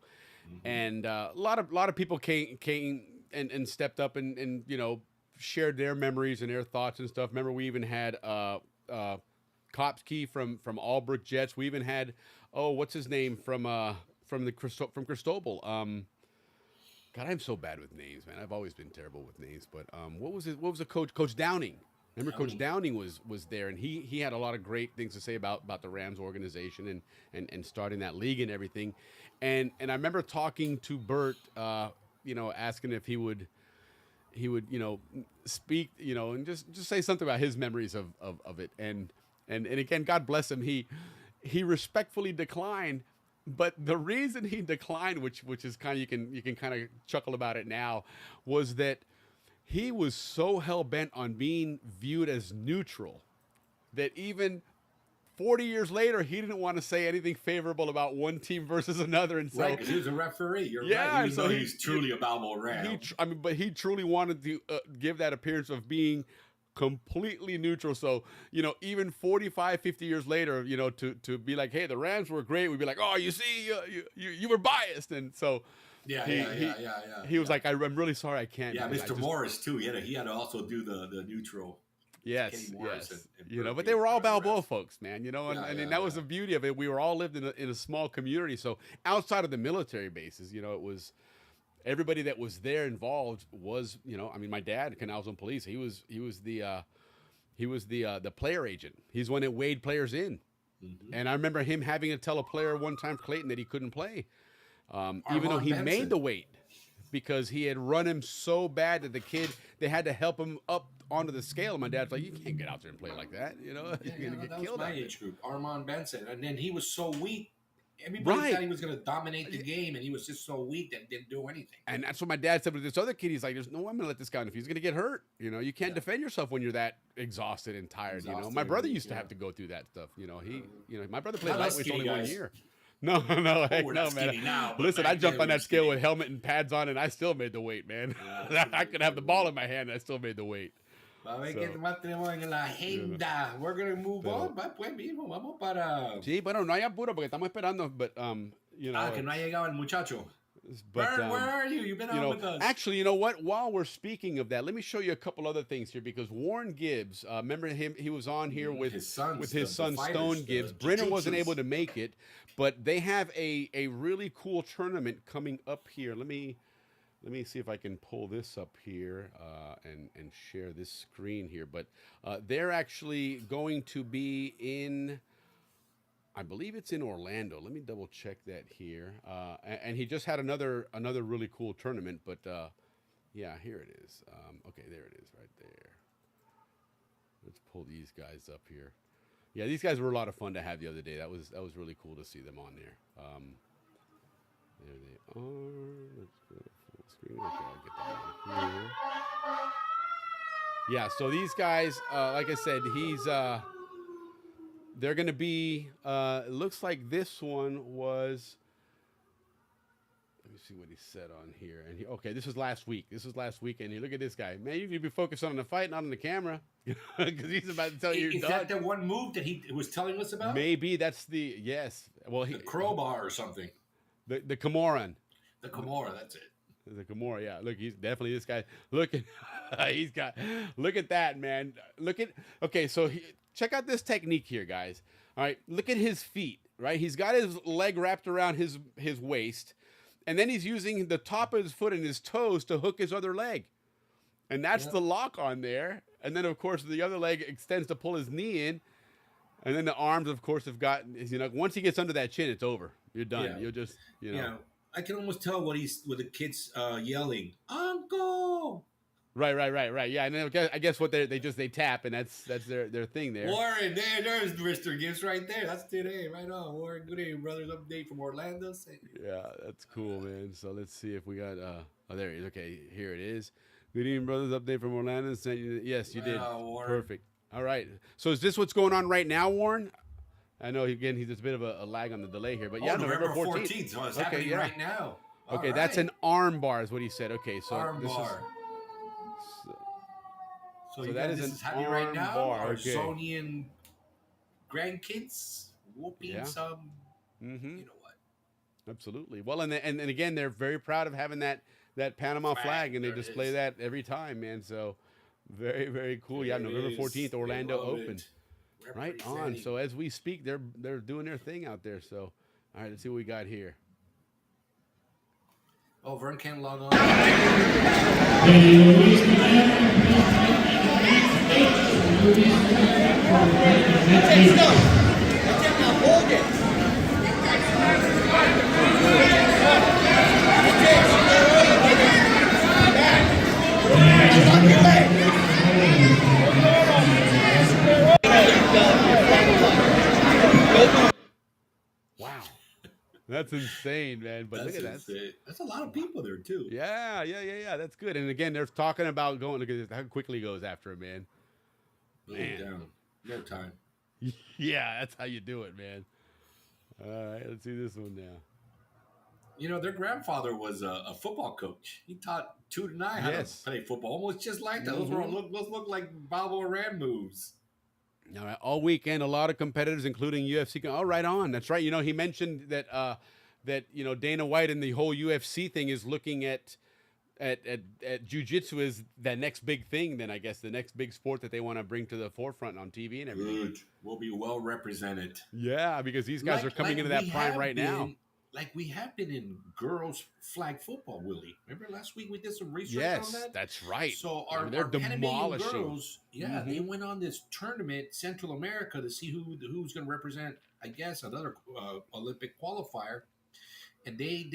and a lot of people came and stepped up and you know shared their memories and their thoughts and stuff. Remember, we even had Kopsky from Albrook Jets. We even had what's his name from Cristobal. God, I'm so bad with names, man. I've always been terrible with names. But what was the coach? Coach Downing. Remember, Coach Downing was there, and he had a lot of great things to say about the Rams organization and starting that league and everything. And I remember talking to Bert, you know, asking if he would you know speak, you know, and just say something about his memories of it. And again, God bless him. He respectfully declined. But the reason he declined, which is kind of you can kind of chuckle about it now, was that he was so hell bent on being viewed as neutral that even 40 years later, he didn't want to say anything favorable about one team versus another, and so Right, because he was a referee. You're Yeah, right. Even so though he's truly a Balboa ram. but he truly wanted to give that appearance of being completely neutral. So, even 45, 50 years later, to be like, hey, the Rams were great. We'd be like, oh, you see, you were biased. And so he was like, I'm really sorry, I can't. Yeah, because Mr. Morris too. He had to also do the neutral. Yes, Kenny Morris yes. and But they were all Burpee, Balboa folks, man. And that was the beauty of it. We were all lived in a small community. So outside of the military bases, it was everybody that was there involved was, my dad, Canal Zone Police. He was the player agent. He's the one that weighed players in. Mm-hmm. And I remember him having to tell a player one time, Clayton, that he couldn't play, even though he made the weight, because he had run him so bad that they had to help him up onto the scale. And my dad's like, you can't get out there and play like that. You're gonna get that killed. Was my age group, Armand Benson, and then he was so weak. Everybody thought he was going to dominate the game, and he was just so weak that didn't do anything. And that's what my dad said with this other kid. He's like, "There's no way I'm going to let this guy in if he's going to get hurt. You can't defend yourself when you're that exhausted and tired. My brother used to have to go through that stuff. My brother played lightweight only 1 year. No, heck no, man. Now, listen, I jumped on that scale with helmet and pads on, and I still made the weight, man. Yeah, I could have the ball in my hand, and I still made the weight. We're going to move on. Vamos para... Sí, bueno, no hay apuro porque estamos esperando, but, que no ha llegado el muchacho. But, where are you? You've been out with us. Actually, you know what? While we're speaking of that, let me show you a couple other things here, because Warren Gibbs, remember him? He was on here with his son Stone Gibbs. Brenner wasn't able to make it, but they have a really cool tournament coming up here. Let me see if I can pull this up here and share this screen here. But they're actually going to be in, I believe it's in Orlando. Let me double check that here. And he just had another really cool tournament. But yeah, here it is. Okay, there it is right there. Let's pull these guys up here. Yeah, these guys were a lot of fun to have the other day. That was really cool to see them on there. There they are. Let's go to full screen. Okay, I'll get that on here. Yeah, so these guys, like I said, they're going to be, it looks like this one was, let me see what he said on here. And okay, this was last week. This was last weekend. Look at this guy. Man, you need to be focused on the fight, not on the camera. Because he's about to tell you Is that the one move that he was telling us about? Maybe that's yes. Well, the crowbar or something. The Camoran. The Kimura, that's it. The Kimura, yeah. Look, he's definitely this guy. Look at, look at that, man. Okay, so check out this technique here, guys. All right, look at his feet, right? He's got his leg wrapped around his waist, and then he's using the top of his foot and his toes to hook his other leg. And that's the lock on there. And then, of course, the other leg extends to pull his knee in. And then the arms, of course, have gotten, once he gets under that chin, it's over. You're done. Yeah. You'll just, Yeah, I can almost tell what the kids yelling, Uncle! Right. Yeah, and then I guess what they tap, and that's their thing there. Warren, there's Mr. Gibbs right there. That's today, right on. Warren, good evening, brothers. Update from Orlando. Yeah, that's cool, man. So let's see if we got. Oh, there he is. Okay, here it is. Good evening, brothers. Update from Orlando. Yes, you did. Warren. Perfect. All right. So is this what's going on right now, Warren? I know again he's just a bit of a lag on the delay here, but yeah, November 14th. So it's happening right now. Okay, that's an arm bar, is what he said. Okay, so arm this bar. So that is this an is happening arm right now. bar. Our Okay. Zonian grandkids whooping some. Mm-hmm. You know what? Absolutely. Well, and again, they're very proud of having that Panama flag, and they display that every time, man. So very, very cool. Yeah, November 14th, Orlando Open. Right on. So as we speak, they're doing their thing out there. So all right, let's see what we got here. Oh, Vern can't log on. Wow. That's insane, man. But look at that. That's a lot of people there, too. Yeah. That's good. And again, they're talking about going. Look at this, how quickly he goes after him, man. Man. Down. No time. Yeah, that's how you do it, man. All right, let's see this one now. You know, their grandfather was a football coach. He taught 2 to 9 how to Yes. play football, almost just like that. Those look like Balboa Ram moves. All right, all weekend, a lot of competitors, including UFC. Oh, right on. That's right. You know, he mentioned that Dana White and the whole UFC thing is looking at jiu-jitsu as the next big thing. Then I guess the next big sport that they want to bring to the forefront on TV and everything. Good. We'll be well represented. Yeah, because these guys are coming into that prime right now. Like we have been in girls flag football, Willie. Remember last week we did some research on that? Yes, that's right. So they're our demolishing Panamanian girls, they went on this tournament, Central America, to see who's going to represent, I guess, another Olympic qualifier. And they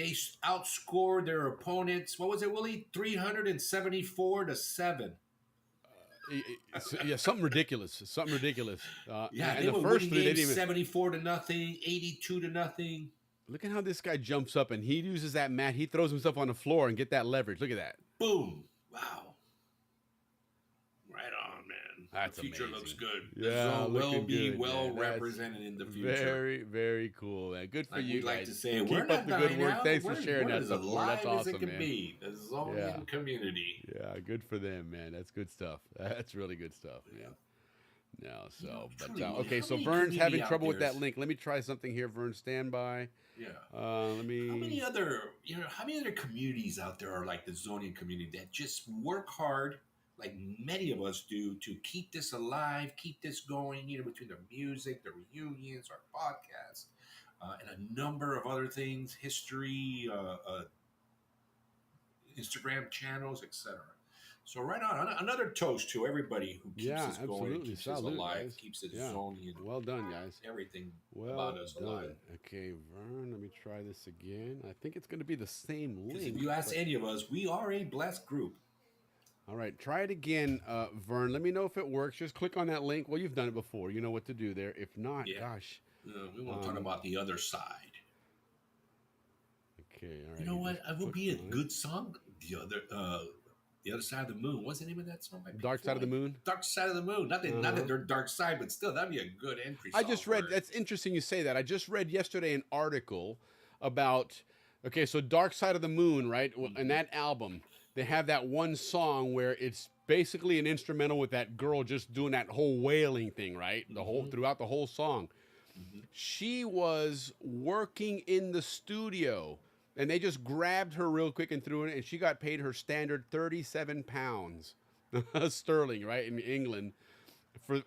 outscored their opponents. What was it, Willie? 374-7. Yeah, something ridiculous. Something ridiculous. And the were first winning three, games 74-0, 82-0. Look at how this guy jumps up and he uses that mat. He throws himself on the floor and get that leverage. Look at that. Boom. Wow. Right on, man. That's the future amazing. Looks good. Yeah, the will be good, well man. represented in the future. Very, very cool, man. Good for like you we like guys. to say, Keep we're up not the good dying work. out. Thanks we're, for sharing we're that as stuff. alive That's awesome, as it can man. be. The Zonian community. Yeah, good for them, man. That's good stuff. That's really good stuff, man. No, so, truly, okay, how so many Vern's having community trouble out with that there's- link. Let me try something here, Vern. Stand by. Yeah. Let me. How many other communities out there are like the Zonian community that just work hard, like many of us do, to keep this alive, keep this going, between the music, the reunions, our podcasts, and a number of other things, history, Instagram channels, etc. So right on, another toast to everybody who keeps this going, keeps this alive, guys. keeps it Yeah. Zonian. Well done, guys. Everything Well about us done. alive. Okay, Vern, let me try this again. I think it's going to be the same Because link. if you ask but- any of us, we are a blessed group. All right, try it again, Vern. Let me know if it works. Just click on that link. Well, you've done it before. You know what to do there. If not, Yeah. gosh. We want to talk about the other side. Okay, all right. You know what? just It would click be a on it. good song. The other side of the moon. What's the name of that song? by Pink Dark Side of the Floyd? Moon? Dark Side of the Moon. Not that they're dark side, but still, that'd be a good entry. I song just for read, it. that's interesting you say that. I just read yesterday an article about, okay, so Dark Side of the Moon, right? Well, in that album, they have that one song where it's basically an instrumental with that girl just doing that whole wailing thing, right? Throughout the whole song. She was working in the studio and they just grabbed her real quick and threw it, and she got paid her standard 37 pounds sterling, right, in England.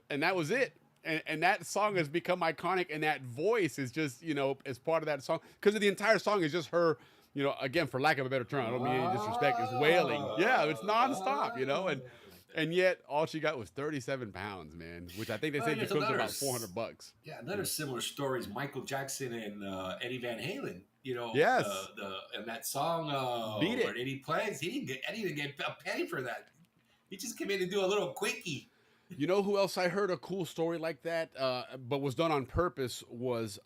And that was it. And that song has become iconic, and that voice is just, as part of that song. Because the entire song is just her, again, for lack of a better term, I don't mean any disrespect, is wailing. Yeah, it's nonstop, and yet all she got was 37 pounds, man, which I think they said there's equals to another about $400. Yeah, another similar story is Michael Jackson and Eddie Van Halen. Yes. And that song, Beat It. where Eddie plays, he didn't get a penny for that. He just came in to do a little quickie. You know who else I heard a cool story like that, but was done on purpose was,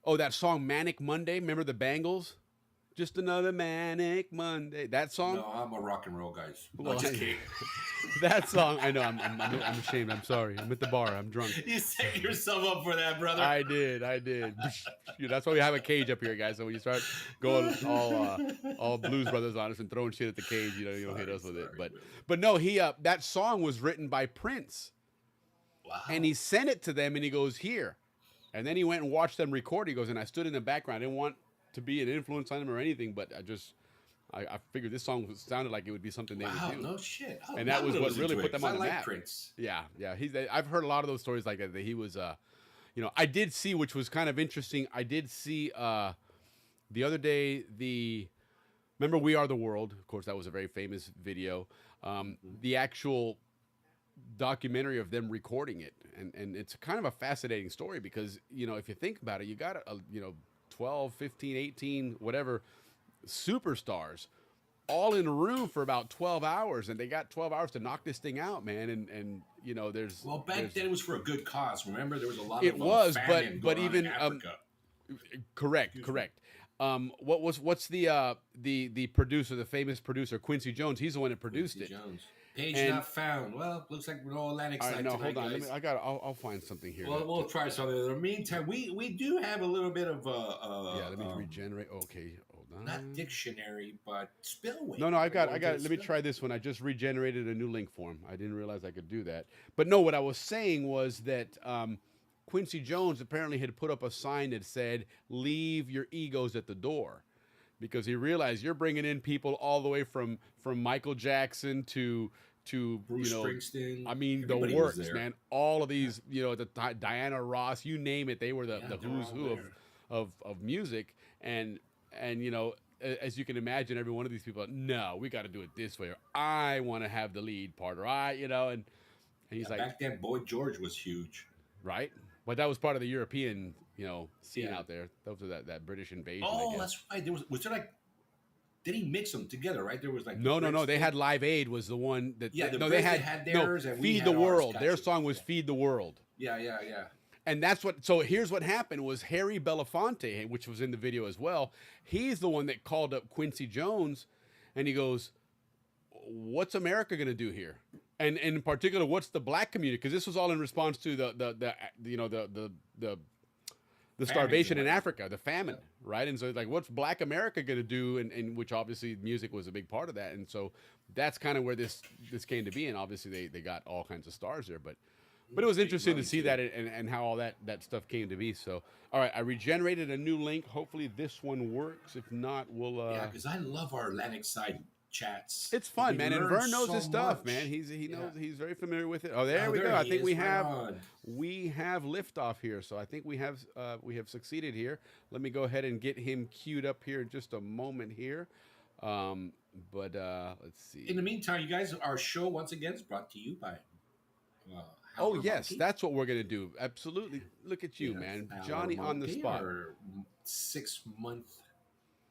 that song Manic Monday. Remember the Bangles? Just another Manic Monday. That song? No, I'm a rock and roll guy. Well, Just kidding. That song, I know, I'm ashamed. I'm sorry. I'm at the bar. I'm drunk. You set yourself up for that, brother. I did. That's why we have a cage up here, guys. So when you start going all Blues Brothers on us and throwing shit at the cage, you don't hit us with it. But no, that song was written by Prince. Wow. And he sent it to them, and he goes, here. And then he went and watched them record. He goes, and I stood in the background. I didn't want to be an influence on them or anything, but I figured this song sounded like it would be something they would do. No shit. And that was what really put them on the I like map. Prince. Yeah. I've heard a lot of those stories like that. That he was, I did see, which was kind of interesting. I did see the other day remember We Are the World? Of course, that was a very famous video. The actual documentary of them recording it, and it's kind of a fascinating story because if you think about it, you got 12, 15, 18, whatever superstars all in a room for about 12 hours, and they got 12 hours to knock this thing out, man. And there's back then it was for a good cause. Remember, there was a lot it of was, famine but going on even in Africa. correct. What's the producer, the famous producer Quincy Jones? He's the one that produced Quincy it. Jones. Page And- not found. Well, looks like we're all Atlantic All side right, no, tonight, hold on. guys. I'll find something here. Well, we'll try something. In the meantime, we do have a little bit of yeah, let me regenerate. Okay, hold on. not dictionary, but spillway. No, I got it. Let me try this one. I just regenerated a new link form. I didn't realize I could do that. But no, what I was saying was that Quincy Jones apparently had put up a sign that said, "Leave your egos at the door," because he realized you're bringing in people all the way from Michael Jackson to Bruce Springsteen. I mean, Everybody the was works, there. man. All of these, Diana Ross, you name it, they were the they're who's all who there. of music, and as you can imagine, every one of these people, no, we got to do it this way, or I want to have the lead part, or and he's like, Back then, Boy George was huge. right, but that was part of the European, scene Yeah. out there. That was that British invasion. Oh, I guess. that's right. Was there like? Did he mix them together? Right, there was like No. Brits They thing. had Live Aid was the one that Yeah, the no Brits, they they had, had theirs and we Feed had the ours, World. Their gotcha. song was Yeah. Feed the World. Yeah. And that's what. So here's what happened: was Harry Belafonte, which was in the video as well. He's the one that called up Quincy Jones, and he goes, "What's America going to do here?" And in particular, what's the black community? Because this was all in response to the starvation in Africa, the famine, right? And so it's like, what's Black America going to do? And which obviously music was a big part of that. And so that's kind of where this came to be. And obviously they got all kinds of stars there, but it was interesting to see that and how all that stuff came to be. So, all right, I regenerated a new link. Hopefully this one works. If not, we'll Yeah, because I love our Atlantic side chats. it's fun, We man. And learn Vern knows so his stuff, much. man. He knows, Yeah. he's very familiar with it. Oh, there Oh, we there go. I he think is. we Right have on. liftoff here. So I think we have succeeded here. Let me go ahead and get him queued up here in just a moment here. But let's see. In the meantime, you guys, our show once again is brought to you by. Oh Howler yes, Monkey. that's what we're gonna do. Absolutely. Look at you, Yeah, man. Howler Johnny on the Monkey, spot. Our 6-month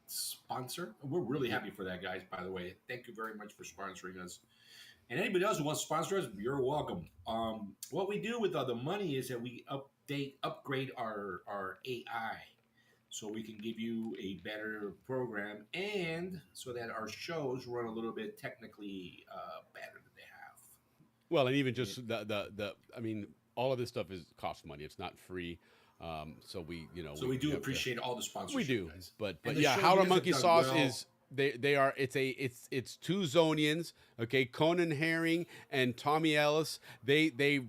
sponsor. We're really happy for that, guys. By the way, thank you very much for sponsoring us. And anybody else who wants to sponsor us, you're welcome. What we do with the money is that we upgrade our AI, so we can give you a better program, and so that our shows run a little bit technically better than they have. Well, and even just I mean, all of this stuff costs money. It's not free. So we, So we do have to- appreciate all the sponsorship. We do, guys. but And the yeah, show Howler you guys Monkey have Sauce done well. is it's two Zonians, okay, Conan Herring and Tommy Ellis. They've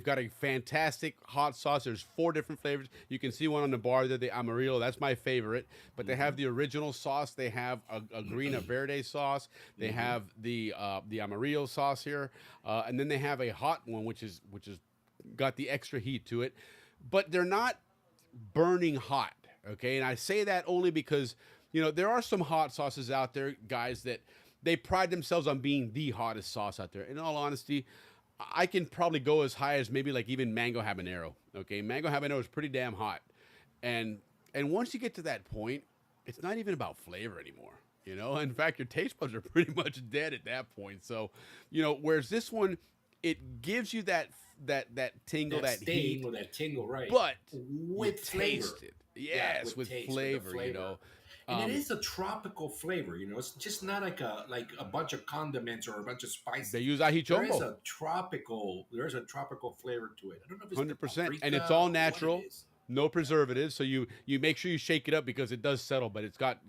got a fantastic hot sauce. There's 4 different flavors. You can see one on the bar there, the Amarillo. That's my favorite. But they have the original sauce. They have a Green Verde sauce. They have the Amarillo sauce here, and then they have a hot one, which is got the extra heat to it. But they're not burning hot, okay? And I say that only because there are some hot sauces out there, guys, that they pride themselves on being the hottest sauce out there. In all honesty, I can probably go as high as maybe like even mango habanero. Okay, mango habanero is pretty damn hot, and once you get to that point, it's not even about flavor anymore. In fact, your taste buds are pretty much dead at that point. So, whereas this one, it gives you that tingle, that sting heat, or that tingle, right? but with you flavor. taste it. Yes, with taste, flavor. with the flavor. And it is a tropical flavor, It's just not like a bunch of condiments or a bunch of spices. They use There is ahichombo. there's a tropical flavor to it. I don't know if it's 100%, and paprika it's all or what it natural. is. No preservatives, so you make sure you shake it up because it does settle, but it's got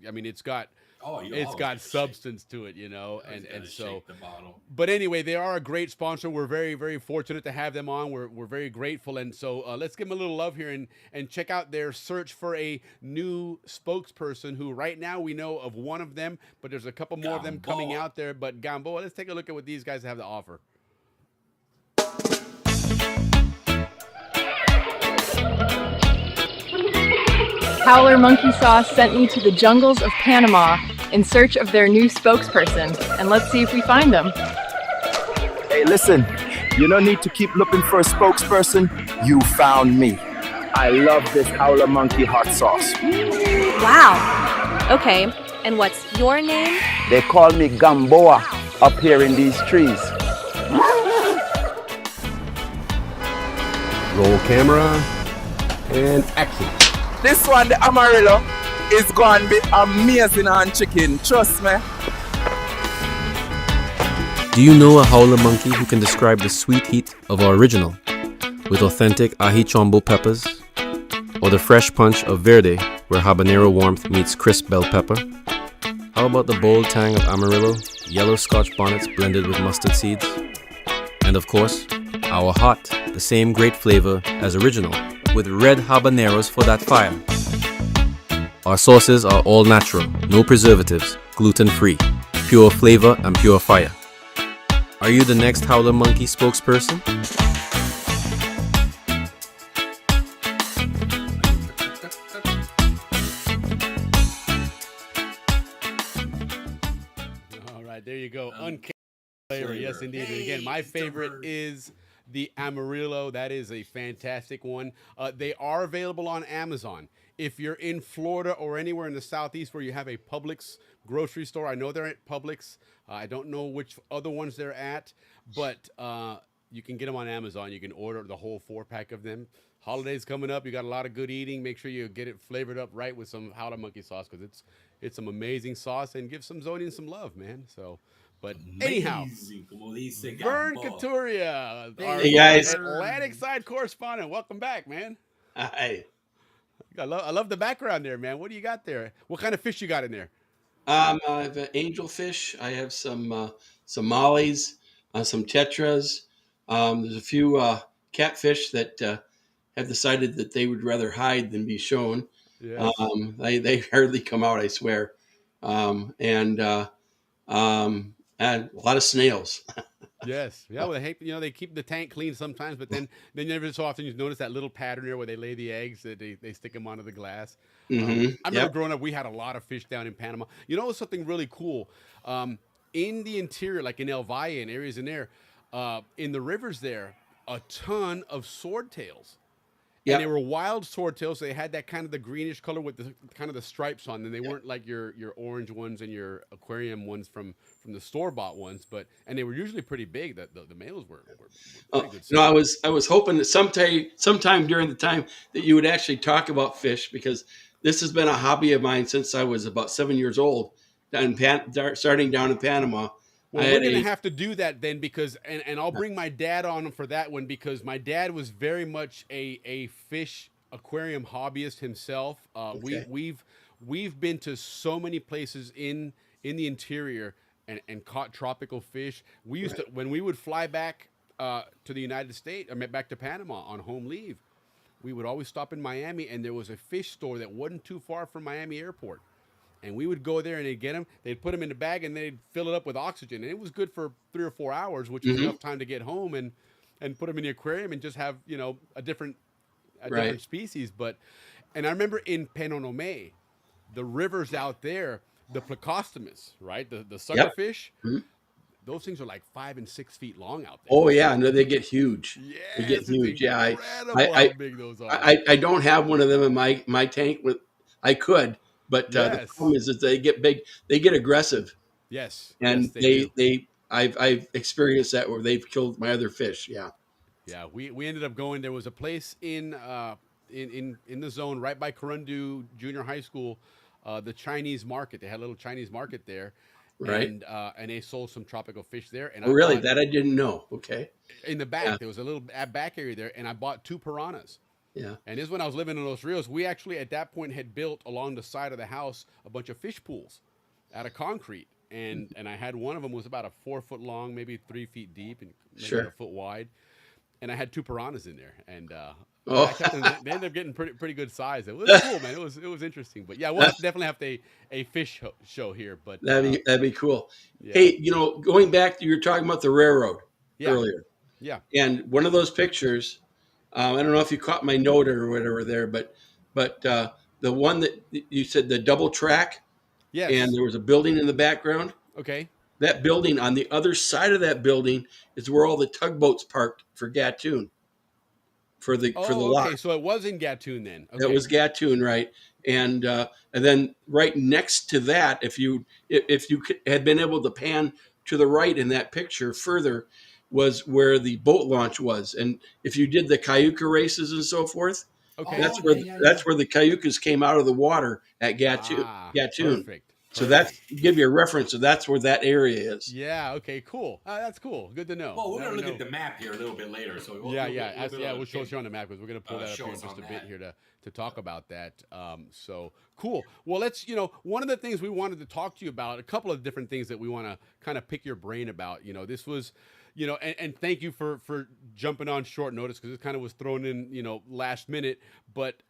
Oh, you it's always got gotta substance to it, shake. and Gotta so. shake the bottle. But anyway, they are a great sponsor. We're very, very fortunate to have them on. We're very grateful, and so let's give them a little love here and check out their search for a new spokesperson. Who right now we know of one of them, but there's a couple more of them coming Balboa. out there. But Balboa, let's take a look at what these guys have to offer. Howler Monkey Sauce sent me to the jungles of Panama in search of their new spokesperson, and let's see if we find them. Hey, listen, you don't need to keep looking for a spokesperson. You found me. I love this Howler Monkey hot sauce. Wow. Okay, and what's your name? They call me Balboa up here in these trees. Roll camera and action. This one, the Amarillo, is going to be amazing on chicken. Trust me. Do you know a howler monkey who can describe the sweet heat of our original with authentic ají chombo peppers, or the fresh punch of verde where habanero warmth meets crisp bell pepper? How about the bold tang of Amarillo, yellow Scotch bonnets blended with mustard seeds? And of course, our hot, the same great flavor as original, with red habaneros for that fire. Our sauces are all natural, no preservatives, gluten-free, pure flavor and pure fire. Are you the next Howler Monkey spokesperson? All right, there you go. Uncanny flavor. Yes, indeed. And again, my favorite is the Amarillo. That is a fantastic one. They are available on Amazon. If you're in Florida or anywhere in the Southeast where you have a Publix grocery store, I know they're at Publix. I don't know which other ones they're at, but you can get them on Amazon. You can order the whole 4-pack of them. Holidays coming up. You got a lot of good eating. Make sure you get it flavored up right with some Howler Monkey sauce, because it's some amazing sauce, and give some Zonians some love, man. So, but anyhow, Vern Couturier, our Hey, guys. Atlantic side correspondent. Welcome back, man. Hi. I love the background there, man. What do you got there? What kind of fish you got in there? I have an angelfish. I have some mollies, some tetras. There's a few catfish that have decided that they would rather hide than be shown. Yes. They hardly come out, I swear. And a lot of snails. Yes. Yeah. Well, they keep the tank clean sometimes, but then every so often you notice that little pattern there where they lay the eggs, that they stick them onto the glass. I remember growing up, we had a lot of fish down in Panama. You know, something really cool. In the interior, like in El Valle and areas in there, in the rivers there, a ton of swordtails. And they were wild swordtails. So they had that kind of the greenish color with the kind of the stripes on them. They weren't like your orange ones and your aquarium ones from the store-bought ones, and they were usually pretty big. The males were pretty good. No, I was hoping that sometime during the time that you would actually talk about fish, because this has been a hobby of mine since I was about 7 years old, starting down in Panama. Well, we're going to have to do that then, because, and I'll bring my dad on for that one, because my dad was very much a fish aquarium hobbyist himself. We've been to so many places in the interior and caught tropical fish. We used to, when we would fly back to the United States, back to Panama on home leave, we would always stop in Miami, and there was a fish store that wasn't too far from Miami Airport. And we would go there and they'd get them. They'd put them in the bag and they'd fill it up with oxygen. And it was good for 3 or 4 hours, which was enough time to get home and put them in the aquarium and just have, a different species. And I remember in Penonomé, the rivers out there, the plecostomus, right? The suckerfish, those things are like 5 and 6 feet long out there. Oh yeah, no, they get huge. Yes, they get huge. Yeah, how big those are. I don't have one of them in my tank. I could. But the problem is that they get big, they get aggressive. Yes. And I've experienced that where they've killed my other fish. Yeah. Yeah. We ended up going, there was a place in the zone right by Corundu Junior High School, the Chinese market. They had a little Chinese market there. Right. And they sold some tropical fish there. And really? That I didn't know. Okay. In the back, there was a little back area there, and I bought 2 piranhas. Yeah. And this is when I was living in Los Rios. We actually, at that point, had built along the side of the house a bunch of fish pools out of concrete. And I had one of them was about a 4 foot long, maybe 3 feet deep, and maybe a foot wide. And I had 2 piranhas in there. And they ended up getting pretty good size. It was cool, man. It was interesting. But yeah, we'll definitely have a fish show here. But that'd be cool. Yeah. Hey, going back to, you were talking about the railroad earlier. Yeah. And one of those pictures, I don't know if you caught my note or whatever there, but the one that you said, the double track, and there was a building in the background. Okay. That building, on the other side of that building is where all the tugboats parked for Gatun. For the lock. Okay, so it was in Gatun then. Okay. It was Gatun, right? And then right next to that, if you had been able to pan to the right in that picture further, was where the boat launch was. And if you did the Cayuca races and so forth, that's where the Cayucas came out of the water at Gatun. Perfect. So that's give you a reference. So that's where that area is. Yeah. Okay. Cool. That's cool. Good to know. Well, we're Never going to look know. at the map here a little bit later. So We'll show you on the map because we're going to pull that up here in just a bit here to talk about that. So cool. Well, let's, one of the things we wanted to talk to you about, a couple of different things that we want to kind of pick your brain about, this was, and thank you for jumping on short notice because it kind of was thrown in, last minute, but,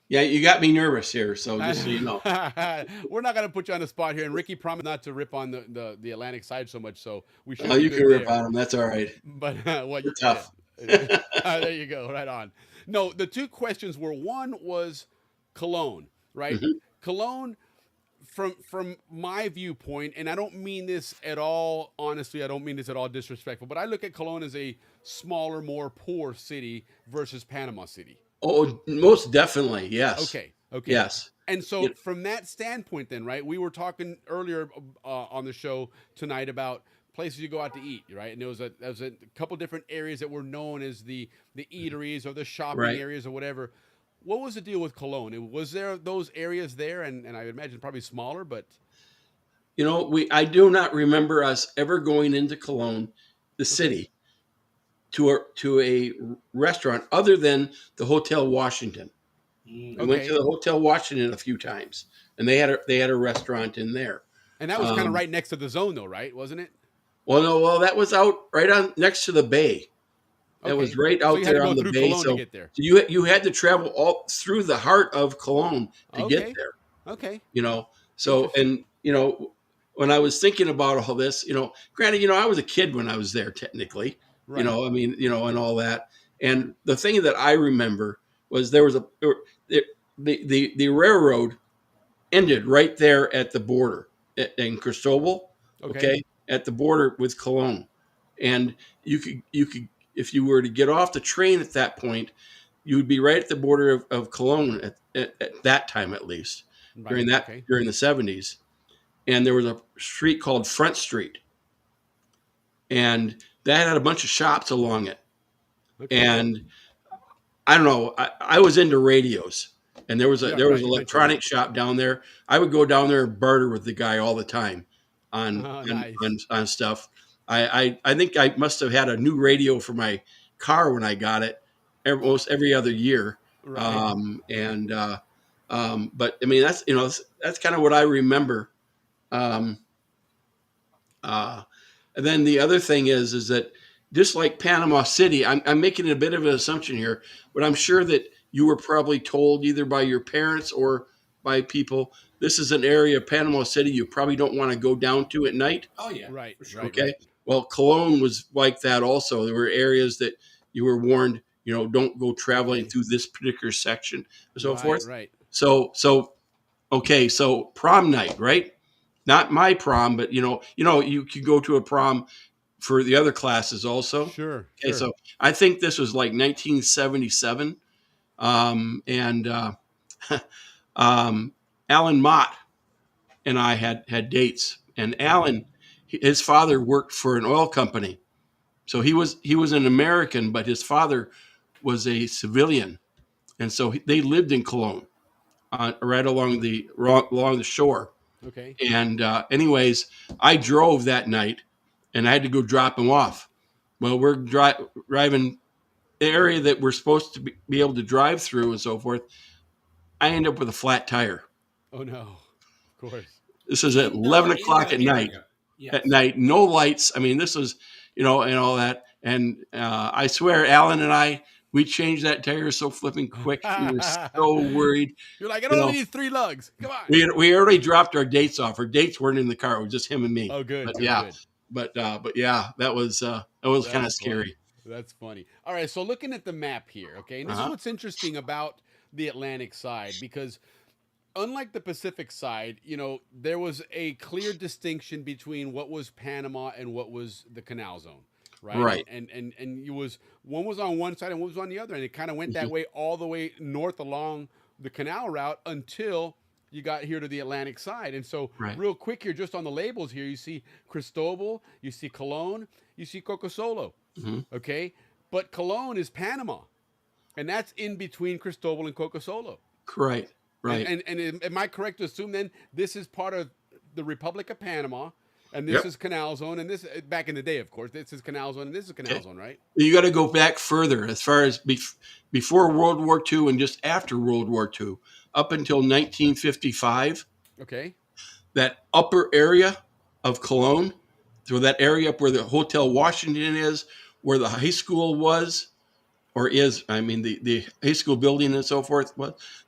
yeah, you got me nervous here, so just so you know. We're not going to put you on the spot here, and Ricky promised not to rip on the Atlantic side so much, so we should. Oh, you can rip on them. That's all right. But You're tough. There you go. Right on. No, the two questions were, one was Cologne, right? Mm-hmm. Cologne, from my viewpoint, and I don't mean this at all, honestly, I don't mean this at all disrespectful, but I look at Cologne as a smaller, more poor city versus Panama City. Oh, most definitely, yes. Okay. Yes. And so from that standpoint then, right, we were talking earlier on the show tonight about places you go out to eat, right? And there was a couple different areas that were known as the eateries or the shopping areas or whatever. What was the deal with Cologne? Was there those areas there? And I imagine probably smaller, but... I do not remember us ever going into Cologne, the city, to a restaurant other than the Hotel Washington. I went to the Hotel Washington a few times, and they had a restaurant in there. And that was kind of right next to the zone, though, right? Wasn't it? Well, that was out right on next to the bay. That was right out there on the bay. Cologne to get there. So you had to travel all through the heart of Cologne to get there. Okay. So when I was thinking about all this, granted, I was a kid when I was there technically. Right. And all that. And the thing that I remember was the railroad ended right there at the border in Cristobal, at the border with Cologne. And you could, if you were to get off the train at that point, you would be right at the border of Cologne at that time, at least during the 70s. And there was a street called Front Street. And that had a bunch of shops along it. And I don't know, I was into radios, and there was an electronic shop down there. I would go down there and barter with the guy all the time on stuff. I think I must have had a new radio for my car when I got it almost every other year. Right. But I mean, that's kind of what I remember. And then the other thing is that just like Panama City, I'm making a bit of an assumption here, but I'm sure that you were probably told either by your parents or by people, this is an area of Panama City you probably don't want to go down to at night. Oh, yeah. Right. For sure. Okay. Right. Well, Cologne was like that also. There were areas that you were warned, don't go traveling through this particular section and so forth. Right. So prom night, right? Not my prom, but you could go to a prom for the other classes also. Sure. Okay, so I think this was like 1977, Alan Mott and I had dates, and Alan, his father worked for an oil company, so he was an American, but his father was a civilian, and so they lived in Cologne, right along the shore. Okay. And anyways, I drove that night, and I had to go drop him off. Well, we're driving the area that we're supposed to be able to drive through and so forth. I end up with a flat tire. Oh no! Of course. This is at 11 o'clock at night. Yes. At night, no lights. I mean, this was and all that. And I swear, Alan and I, we changed that tire so flipping quick. We were so worried. You're like, I don't need 3 lugs. Come on. We already dropped our dates off. Our dates weren't in the car. It was just him and me. Oh, good. But good. But yeah, that was kind of scary. That's funny. All right, so looking at the map here, okay, and this is what's interesting about the Atlantic side, because unlike the Pacific side, there was a clear distinction between what was Panama and what was the Canal Zone. Right. And one was on one side and one was on the other. And it kind of went that way all the way north along the canal route until you got here to the Atlantic side. And so real quick here, just on the labels here, you see Cristobal, you see Cologne, you see Cocosolo. Okay. But Cologne is Panama. And that's in between Cristobal and Cocosolo. Right. Right. And am I correct to assume then this is part of the Republic of Panama, and this Yep. is Canal Zone, and this back in the day, of course, this is Canal Zone, and this is Canal Zone, right? You got to go back further as far as before World War II and just after World War II, up until 1955. Okay. That upper area of Cologne, so that area up where the Hotel Washington is, where the high school was, or is, I mean, the high school building and so forth,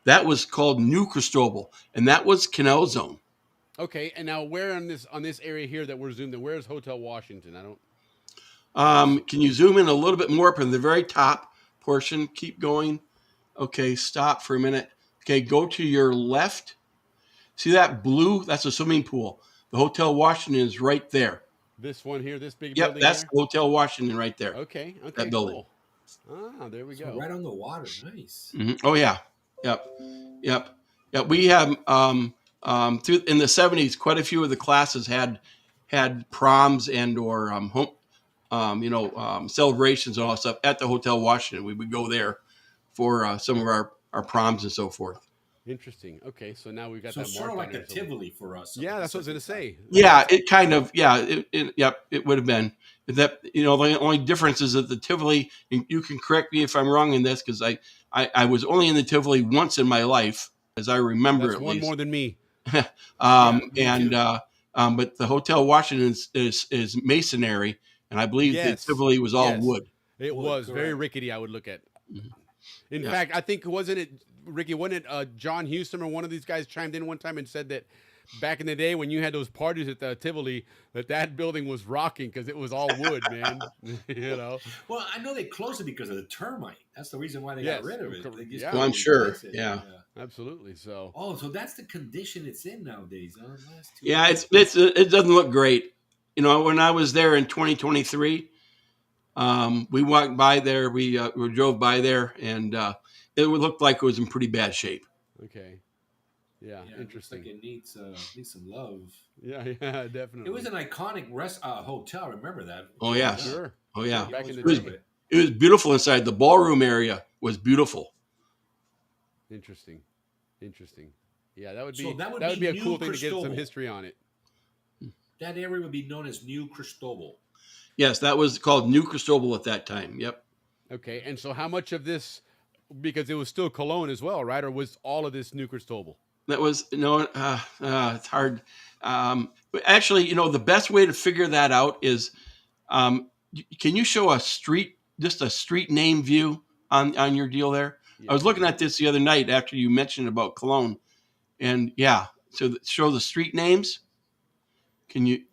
that was called New Cristobal, and that was Canal Zone. Okay, and now where on this area here that we're zoomed in, where's Hotel Washington? I don't. Can you zoom in a little bit more from the very top portion? Keep going. Okay, stop for a minute. Okay, go to your left. See that blue? That's a swimming pool. The Hotel Washington is right there. This one here, this big Yep, building that's here? the Hotel Washington right there. Okay, that building. cool. Ah, there we So go. right on the water. Nice. Mm-hmm. Oh yeah, yep. We have through in the 70s, quite a few of the classes had proms and or home, celebrations and all that stuff at the Hotel Washington. We would go there for some of our proms and so forth. Interesting. Okay, so now we've got So that sort of mark like on the there, Tivoli for us. Yeah, that's what I was going to say. Yeah, it kind of, it would have been that, the only difference is that the Tivoli, and you can correct me if I'm wrong in this, because I was only in the Tivoli once in my life, as I remember. That's at one least. more than me. But the Hotel Washington is masonry, and I believe the Tivoli was all wood. It was very rickety, I would look at. In fact, I think, wasn't it John Huston or one of these guys chimed in one time and said that back in the day when you had those parties at the Tivoli, that building was rocking because it was all wood, man. Well, I know they closed it because of the termite. That's the reason why they got rid of it. They just well, I'm sure. Yeah. Absolutely. So. Oh, so that's the condition it's in nowadays. Huh? Yeah, it doesn't look great. When I was there in 2023, we walked by there. We drove by there, and it looked like it was in pretty bad shape. Okay. Yeah, interesting. It needs some love. Yeah, definitely. It was an iconic hotel. Remember that? Oh yeah, sure. Oh yeah. Back in the day. It was beautiful inside. The ballroom area was beautiful. Interesting. Yeah, that would be So that would be a New cool thing to get some Cristobal. history on it. That area would be known as New Cristobal. Yes, that was called New Cristobal at that time. Yep. Okay, and so how much of this, because it was still Cologne as well, right? Or was all of this New Cristobal? That was it's hard. But actually, the best way to figure that out is, can you show just a street name view on your deal there? Yeah. I was looking at this the other night after you mentioned about Cologne, and so show the street names. Can you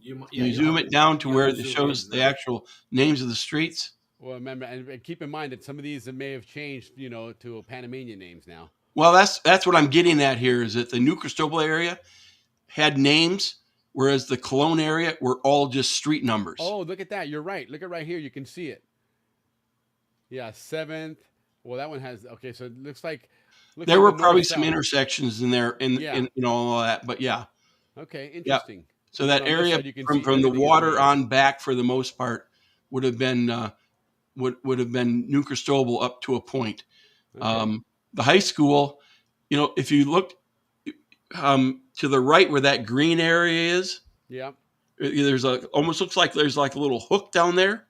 zoom it down to where it shows the actual names of the streets? Well, remember, and keep in mind that some of these may have changed, to Panamanian names now. Well, that's what I'm getting at here, is that the New Cristobal area had names, whereas the Cologne area were all just street numbers. Oh, look at that. You're right. Look at right here. You can see it. Yeah, 7th. Well, that one has, okay, so it looks like there were probably some intersections in there and all that, but yeah. Okay, interesting. Yeah. So that area from the water on back, for the most part, would have been New Cristobal up to a point. Okay. The high school, if you look to the right where that green area is, there's almost looks like there's like a little hook down there.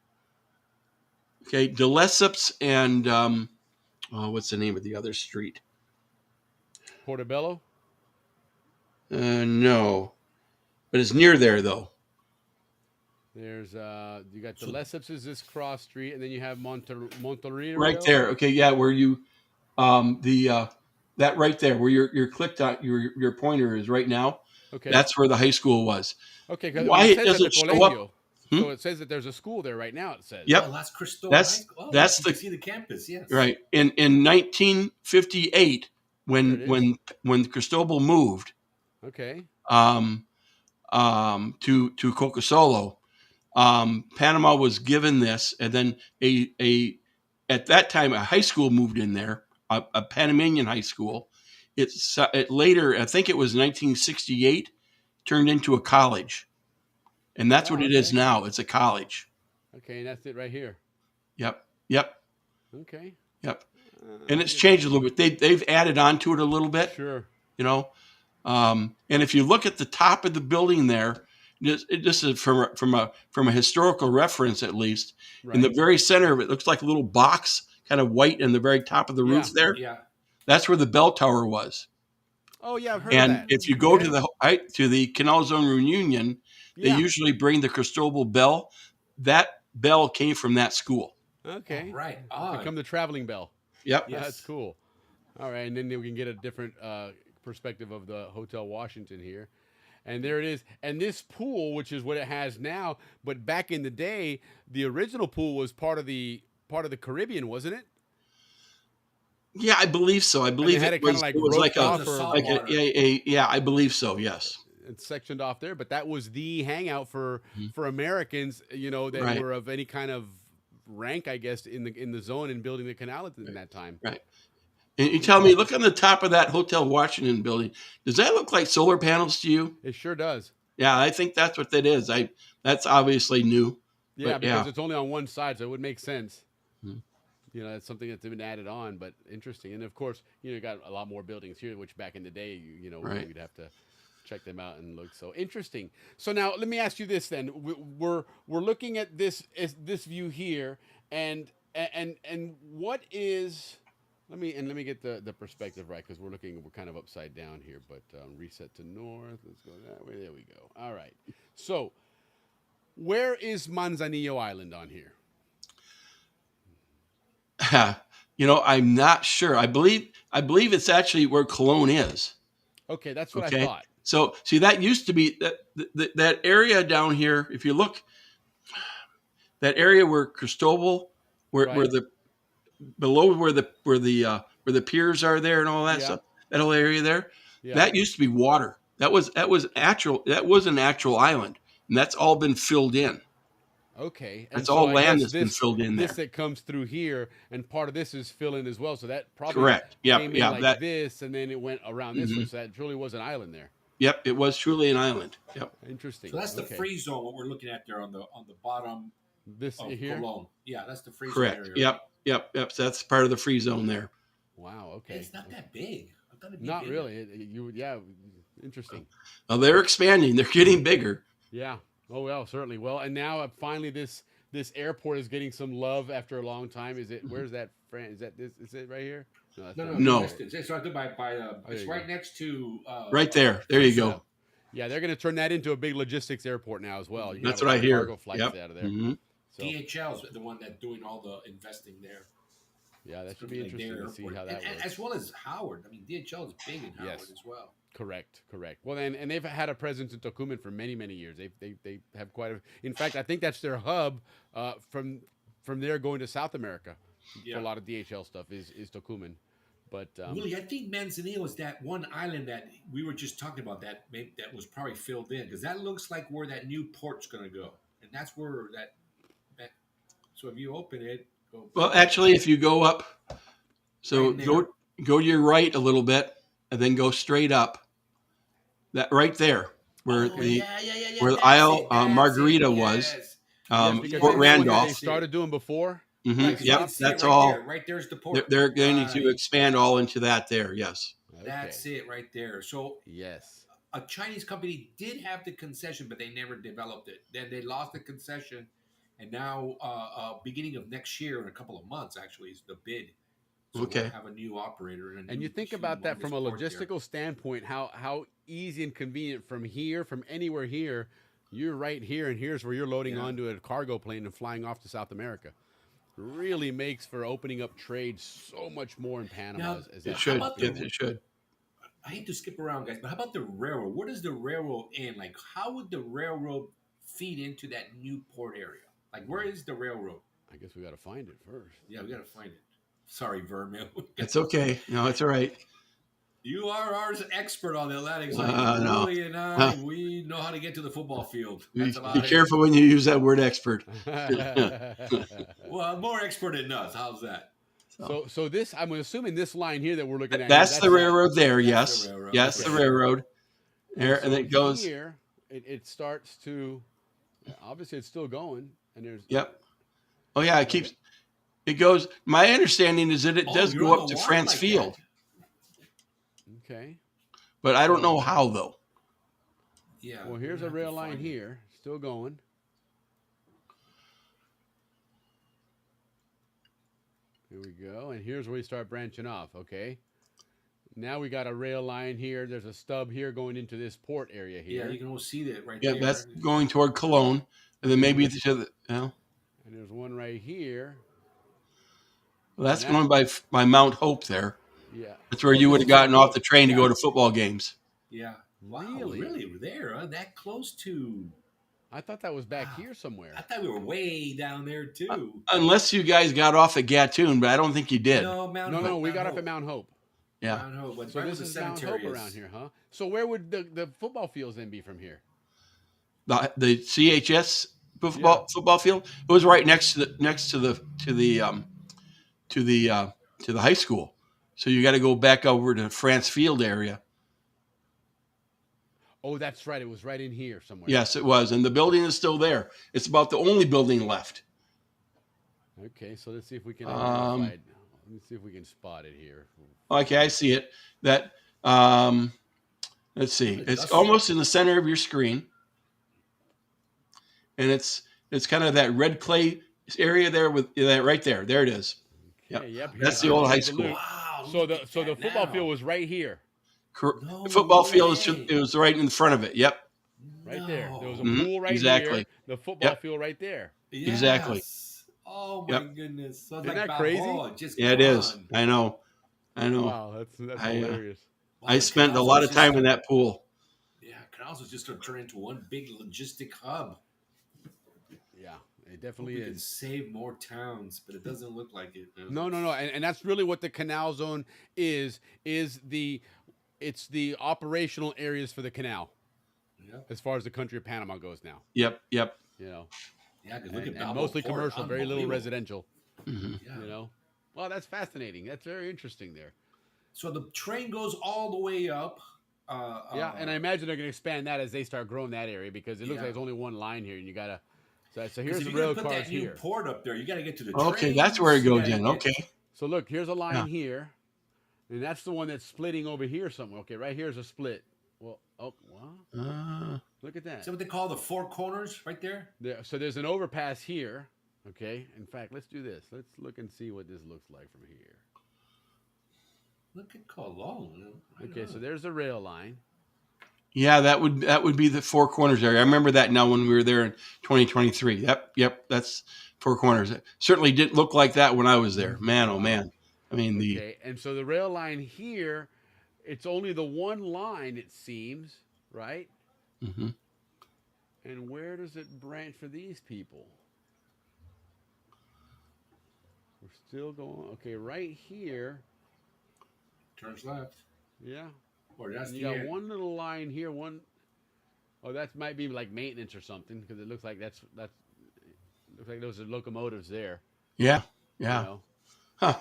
Okay, De Lesseps and what's the name of the other street? Portobello? No, but it's near there though. There's you got De Lesseps is this cross street, and then you have Monterrey. Right there. Okay, yeah, where you that right there where you're clicked on your pointer is right now. Okay, that's where the high school was. Okay, why it doesn't show up? So it says that there's a school there right now. It says. Yep. Oh, that's Cristobal. That's you can see the campus. Yes. Right. In 1958, when Cristobal moved. Okay. To Cocosolo, Panama was given this, and then at that time a high school moved in there, a Panamanian high school. It later, I think it was 1968, turned into a college, and that's what it is now. It's a college. Okay, and that's it right here. Yep. Okay. Yep. And it's changed a little bit. They've added on to it a little bit. Sure. you know. And if you look at the top of the building there, this is from a historical reference, at least. Right. In the very center of it, looks like a little box, kind of white, in the very top of the roof there. Yeah. That's where the bell tower was. Oh yeah, I've heard And of that. if you go to the Canal Zone reunion, they usually bring the Cristobal bell. That bell came from that school. Okay. Oh, right. Become the traveling bell. Yep. Yes. That's cool. All right, and then we can get a different perspective of the Hotel Washington here. And there it is. And this pool, which is what it has now, but back in the day, the original pool was part of the Caribbean, wasn't it? Yeah, I believe so. I believe it was like a yeah, I believe so. Yes. It's sectioned off there, but that was the hangout for Americans, you know, that were of any kind of rank, I guess, in the zone and building the canal at that time. Right. And you tell me, look on the top of that Hotel Washington building. Does that look like solar panels to you? It sure does. Yeah, I think that's what that is. That's obviously new. Yeah, because it's only on one side, so it would make sense. Mm-hmm. You know, that's something that's been added on, but interesting. And of course, you got a lot more buildings here, which back in the day, you'd have to check them out and look. So interesting. So now let me ask you this then. We're looking at this view here, and what is... Let me get the perspective right, because we're kind of upside down here, but reset to north. Let's go that way. There we go. All right. So where is Manzanillo Island on here? I'm not sure. I believe it's actually where Cologne is. Okay, that's what I thought. So see, that used to be that area down here. If you look, that area where Cristobal, where the below where the piers are there and all that stuff, that whole area there, that used to be water. That was an actual island, and that's all been filled in. Okay, that's all land that's been filled in there. This that comes through here, and part of this is fill in as well. So that probably correct. Came in like this, and then it went around this way. So that truly was an island there. Yep, it was truly an island. Yep, interesting. So that's the free zone. What we're looking at there on the bottom. This here. Cologne. Yeah, that's the free zone. Correct. Area. Yep. So that's part of the free zone there. Wow. Okay. Hey, it's not that big. I thought it'd be not bigger. really. Interesting. Well, they're expanding. They're getting bigger. Yeah. Oh well, certainly. Well, and now finally this airport is getting some love after a long time. Is it? Where's that? Is that this? Is it right here? No. It's right there by it's right next to. Right there. There you go. Yeah, they're going to turn that into a big logistics airport now as well. That's what I hear. Cargo flights out of there. Mm-hmm. So, DHL is the one that's doing all the investing there. Yeah, that should be interesting to see how that works. As well as Howard. I mean, DHL is big in Howard as well. Correct. Well, and they've had a presence in Tocumen for many, many years. They have quite a. In fact, I think that's their hub. From there going to South America, for a lot of DHL stuff is Tocumen. But Willie, I think Manzanillo is that one island that we were just talking about that was probably filled in, because that looks like where that new port's going to go, and that's where that. So if you open it, well, actually, if you go up, so go to your right a little bit, and then go straight up. That right there, where where Isle Margarita was, Fort Randolph. They started doing before. Mm-hmm. Yep, that's all. Right there's the port. They're going to expand all into that there. Yes. That's it right there. So yes, a Chinese company did have the concession, but they never developed it. Then they lost the concession, and now beginning of next year, in a couple of months, actually, is the bid. So we'll have a new operator. And you think about that from a logistical standpoint, how easy and convenient from anywhere here, you're right here, and here's where you're loading onto a cargo plane and flying off to South America. Really makes for opening up trade so much more in Panama. It should. I hate to skip around, guys, but how about the railroad? Where does the railroad end? Like, how would the railroad feed into that new port area? Like, where is the railroad? I guess we got to find it first. Yeah, we got to find it. Sorry, Vermeil. It's okay. No, it's all right. You are our expert on the Atlantic side. No. Willie and I, we know how to get to the football field. Be careful when you use that word expert. Well, more expert than us. How's that? So this, I'm assuming this line here that we're looking at. That's the railroad there. Yes. Yes, the railroad. There, and it goes. Here, it starts to, obviously it's still going. And there's. Yep. Oh, yeah, it keeps. It goes. My understanding is that it does go up to France Field. Okay. but I don't know how though. Yeah. Well, here's a rail line here, still going. Here we go, and here's where we start branching off. Okay. Now we got a rail line here. There's a stub here going into this port area here. Yeah, you can almost see that right Yeah, there. that's going toward Cologne, and then maybe to the. And there's one right here. Well, that's going by Mount Hope there. Yeah. That's where you would have gotten off the train to go to football games. Yeah. Wow, really there, huh? That close to. I thought that was back here somewhere. I thought we were way down there too. Unless you guys got off at Gatun, but I don't think you did. No, we got up at Mount Hope. Yeah. Mount Hope, but So right this where is the Mount cemetery Hope is. around here, huh? So where would the football fields then be from here? The CHS football field. It was right next to the high school. So you got to go back over to France Field area. Oh, that's right. It was right in here somewhere. Yes, it was, and the building is still there. It's about the only building left. Okay, so let's see if we can identify it. Let's see if we can spot it here. Okay, I see it. That let's see. It's almost in the center of your screen, and it's kind of that red clay area there with that right there. There it is. Yep. That's the old high school. Wow. So the football field was right here. The football field it was right in front of it. Yep. Right there. There was a pool right here. The football field right there. Yes. Exactly. Oh my goodness. So Isn't that crazy? Yeah, it is. I know. Wow, that's hilarious. I spent a lot of time in that pool. Yeah, Canals was just going to turn into one big logistic hub. Yeah, it definitely we is. can save more towns, but it doesn't look like it. No. And that's really what the canal zone is it's the operational areas for the canal. Yeah. As far as the country of Panama goes now. Yep. You know. Yeah, look at and mostly commercial, very little residential. Mm-hmm. Yeah. You know. Well, that's fascinating. That's very interesting there. So the train goes all the way up. And I imagine they're going to expand that as they start growing that area because it looks like there's only one line here, and you got to. So here's the rail cars that here. New port up there. You got to get to the. Okay, trains. that's where it goes in. Okay. So look, here's a line here, and that's the one that's splitting over here somewhere. Okay, right here's a split. Well, look at that. Is that what they call the four corners right there? So there's an overpass here. Okay. In fact, let's do this. Let's look and see what this looks like from here. Look at Cologne. Okay, so there's the rail line. Yeah, that would be the Four Corners area. I remember that now when we were there in 2023. Yep, that's Four Corners. It certainly didn't look like that when I was there. Man, oh man. I mean and so the rail line here, it's only the one line, it seems, right? Mm-hmm. And where does it branch for these people? We're still going. Okay, right here. Turns left. Yeah. Or that's you got one little line here. Oh, that might be like maintenance or something because it looks like that's looks like those are locomotives there. Yeah. You know? Huh.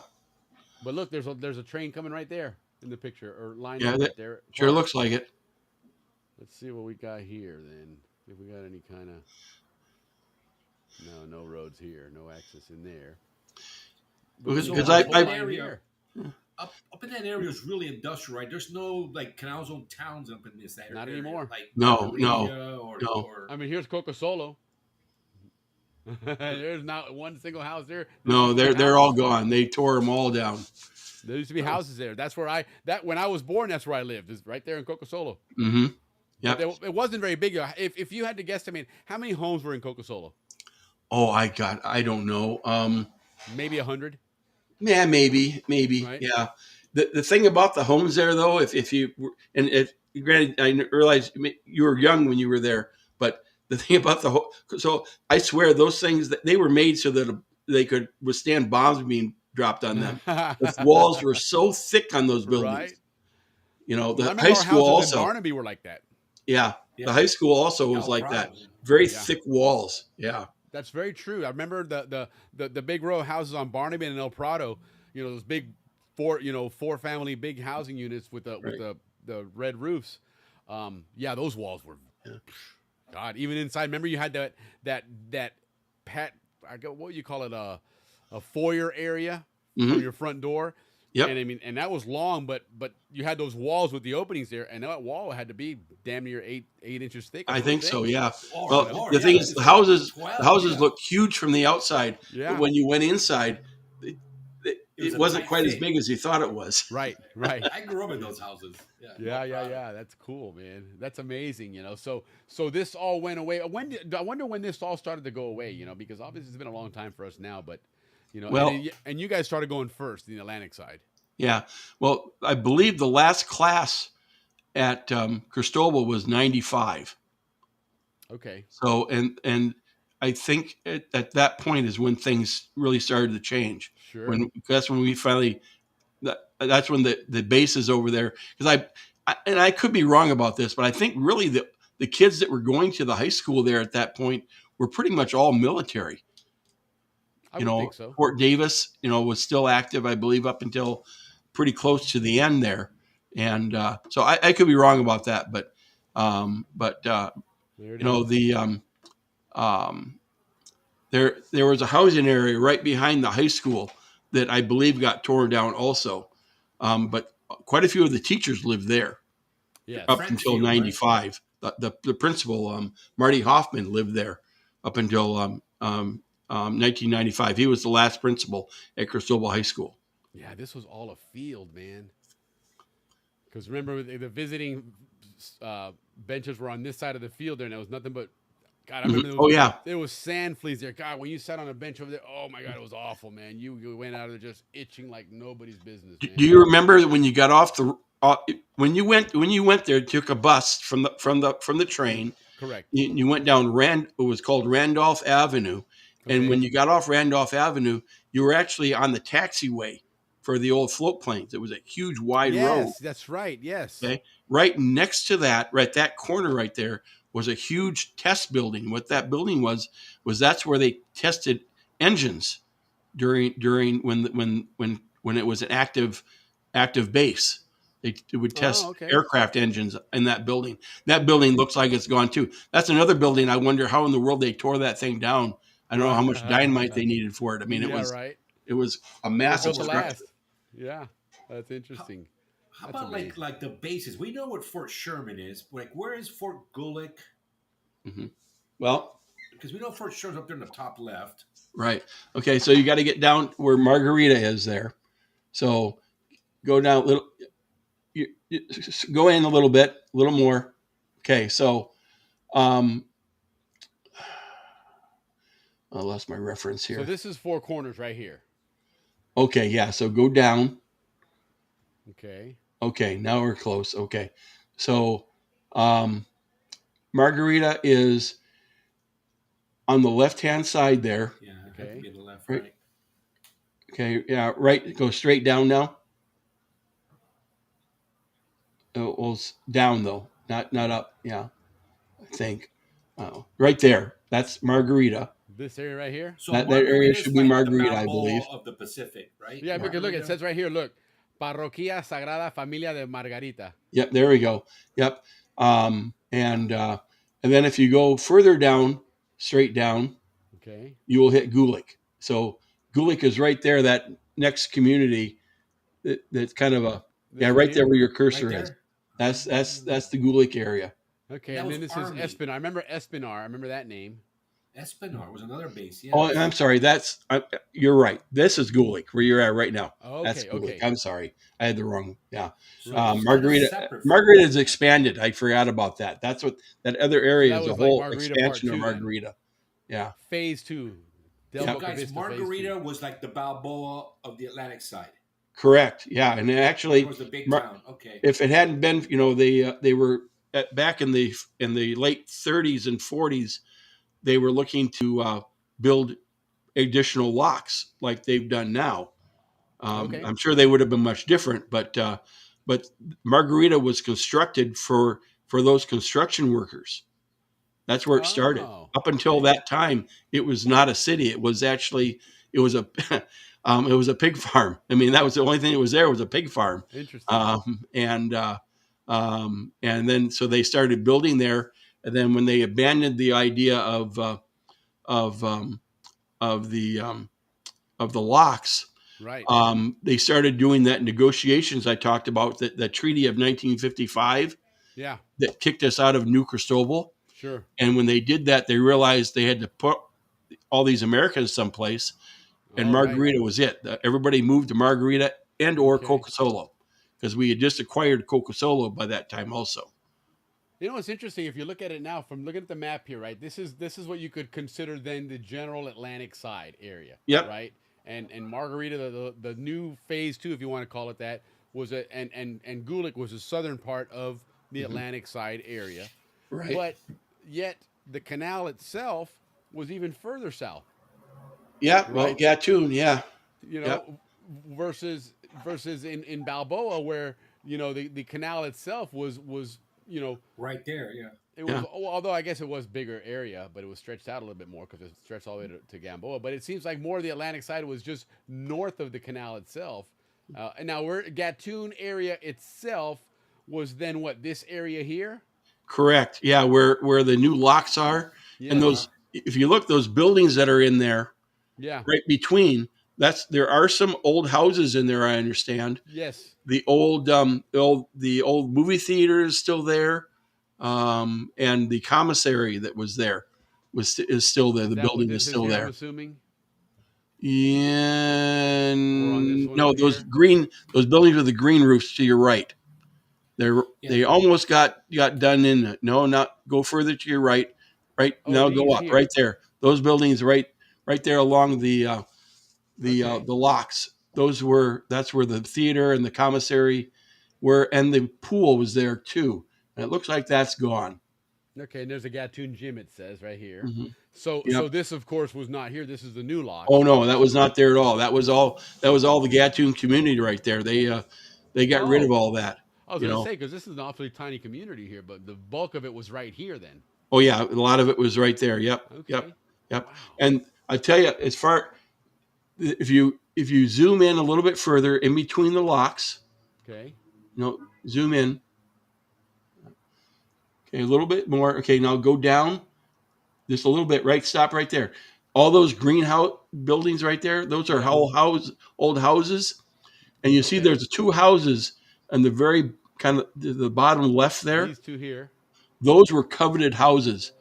But look, there's a train coming right there in the picture or line right there. Sure looks like it. Let's see what we got here then. If we got any kind of no roads here, no access in there. Because up in that area is really industrial, right? There's no like canal zone towns up in this area. Not anymore. Like no. I mean, here's Coco Solo. There's not one single house there. No, they're all gone. They tore them all down. There used to be houses there. That's where when I was born, that's where I lived. Is right there in Coco Solo. Mm-hmm. Yeah. It wasn't very big. If you had to guesstimate, how many homes were in Coco Solo? Oh, I don't know. Maybe 100. Yeah, maybe. Right? Yeah. The thing about the homes there, though, granted, I realize you were young when you were there, but the thing about so I swear those things that they were made so that they could withstand bombs being dropped on them. The walls were so thick on those buildings. Right. You know, the I high school also. In Barnaby were like that. Yeah, the high school also was like that. Very thick walls. Yeah. That's very true. I remember the big row of houses on Barnaby and El Prado. You know, those big four family big housing units with the red roofs. Those walls were. God, even inside. Remember, you had that what you call it, a foyer area for your front door. Yep. And I mean, and that was long, but you had those walls with the openings there, and that wall had to be damn near eight inches thick. I think so. Yeah. Or Well, more, the thing yeah, is, it's the like houses 12, look huge from the outside, Yeah. but when you went inside, was it a wasn't tight quite as fit. big as you thought it was. Right. I grew up in those houses. Yeah. That's cool, man. That's amazing. So this all went away. I wonder when this all started to go away. Because obviously it's been a long time for us now, but Well- and you guys started going first in the Atlantic side. Yeah. Well, I believe the last class at Cristobal was 95. Okay. So, and I think at that point is when things really started to change. Sure. That's when we finally, that's when the base is over there. Because and I could be wrong about this, but I think really the kids that were going to the high school there at that point were pretty much all military. I would think so. Fort Davis, was still active, I believe, up until pretty close to the end there. And so I could be wrong about that, but there was a housing area right behind the high school that I believe got torn down also. But quite a few of the teachers lived there up until 95. Right? The principal, Marty Hoffman, lived there up until 1995. He was the last principal at Cristobal High School. Yeah, this was all a field, man. Because remember, the visiting benches were on this side of the field there, and there was nothing but, God, I remember there was sand fleas there. God, when you sat on a bench over there, oh my God, it was awful, man. You went out of there just itching like nobody's business. Man. Do you remember when you got off when you went there, took a bus from the train? Correct. You went down it was called Randolph Avenue, and when you got off Randolph Avenue, you were actually on the taxiway for the old float planes. It was a huge wide road. Yes, that's right. Yes. Okay. Right next to that, right that corner right there, was a huge test building. What that building was that's where they tested engines during when it was an active base. They would test aircraft engines in that building. That building looks like it's gone too. That's another building. I wonder how in the world they tore that thing down. I don't know how much dynamite they needed for it. I mean, it was a massive structure. Yeah, that's interesting. How about like the bases? We know what Fort Sherman is. Like, where is Fort Gulick? Mm-hmm. Well, because we know Fort Sherman's up there in the top left. Right. Okay. So you got to get down where Margarita is there. So go down a little. You go in a little bit, a little more. Okay. So, I lost my reference here. So this is Four Corners right here. Okay. Yeah. So go down. Okay. Okay. Now we're close. Okay. So, Margarita is on the left-hand side there. Yeah. Okay. The left, right. Okay. Yeah. Right. Go straight down now. Well, down though, not up. Yeah. I think. Right there. That's Margarita. This area right here. So that area should be Margarita, I Balboa believe. Of the Pacific, right? Yeah, because look, it says right here. Look, Parroquia Sagrada Familia de Margarita. Yep, there we go. Yep, and then if you go further down, straight down, okay, you will hit Gulick. So Gulick is right there. That next community, that's kind of right there where your cursor is. That's the Gulick area. Okay, and then this is Espinar. I remember Espinar. I remember that name. Espinar was another base. Yeah. Oh, I'm sorry. You're right. This is Gulick, where you're at right now. Okay, that's Gulick. Okay. I'm sorry. I had the wrong. Yeah. So Margarita is expanded. I forgot about that. That's what that other area is a whole expansion of Margarita. Yeah. Phase 2. Guys, Margarita was like the Balboa of the Atlantic side. Correct. Yeah, and actually, it was the big town. Okay. If it hadn't been, they were back in the late 30s and 40s. They were looking to build additional locks like they've done now. I'm sure they would have been much different, but Margarita was constructed for those construction workers. That's where it started. Up until that time, it was not a city. It was actually it was a pig farm. I mean, that was the only thing that was there was a pig farm. Interesting. And then so they started building there. And then when they abandoned the idea of the locks, Right. They started doing that negotiations I talked about, the Treaty of 1955 Yeah. that kicked us out of New Cristobal. Sure. And when they did that, they realized they had to put all these Americans someplace, and All right. Margarita was it. Everybody moved to Margarita and or Okay. Coca Solo, because we had just acquired Coca Solo by that time also. You know, it's interesting if you look at it now from looking at the map here, right? This is what you could consider then the general Atlantic side area. Yep. Right. And Margarita, the new phase 2, if you want to call it that, was and Gulick was the southern part of the Atlantic side area. Right. But yet the canal itself was even further south. Yeah. Well, Right. Gatun. Yeah. You know, versus in Balboa, where the canal itself was Right there, yeah. it was, although I guess it was bigger area, but it was stretched out a little bit more because it stretched all the way to Gamboa. But it seems like more of the Atlantic side was just north of the canal itself. And now Gatun area itself was then what, this area here? Correct. Yeah. Where the new locks are, Yeah. and those, if you look, those buildings that are in there, Yeah. right between, there are some old houses in there, I understand. Yes. The old movie theater is still there, and the commissary that was there is still there. The building is still here, there. I'm assuming. Yeah, one no, over those here? those buildings with the green roofs to your right. They almost got done in it. No, not go further to your right. Right now, go up here. right there. Those buildings right there along the locks. That's where the theater and the commissary were, and the pool was there too. And it looks like that's gone. Okay, and there's a Gatun gym, it says right here. Mhm. So Yep. so this of course was not here. This is the new lock. Oh no, that was not there at all. That was all the Gatun community right there. They got rid of all that. I was going to say, because this is an awfully tiny community here, but the bulk of it was right here then. Oh yeah, a lot of it was right there. Yep. Okay. Yep. Wow. And I tell you, if you zoom in a little bit further in between the locks, okay, zoom in. Okay, a little bit more. Okay, now go down just a little bit. Right, stop right there. All those greenhouse buildings right there, those are old houses, and you see there's 2 houses on the very kind of the bottom left there. These 2 here. Those were coveted houses.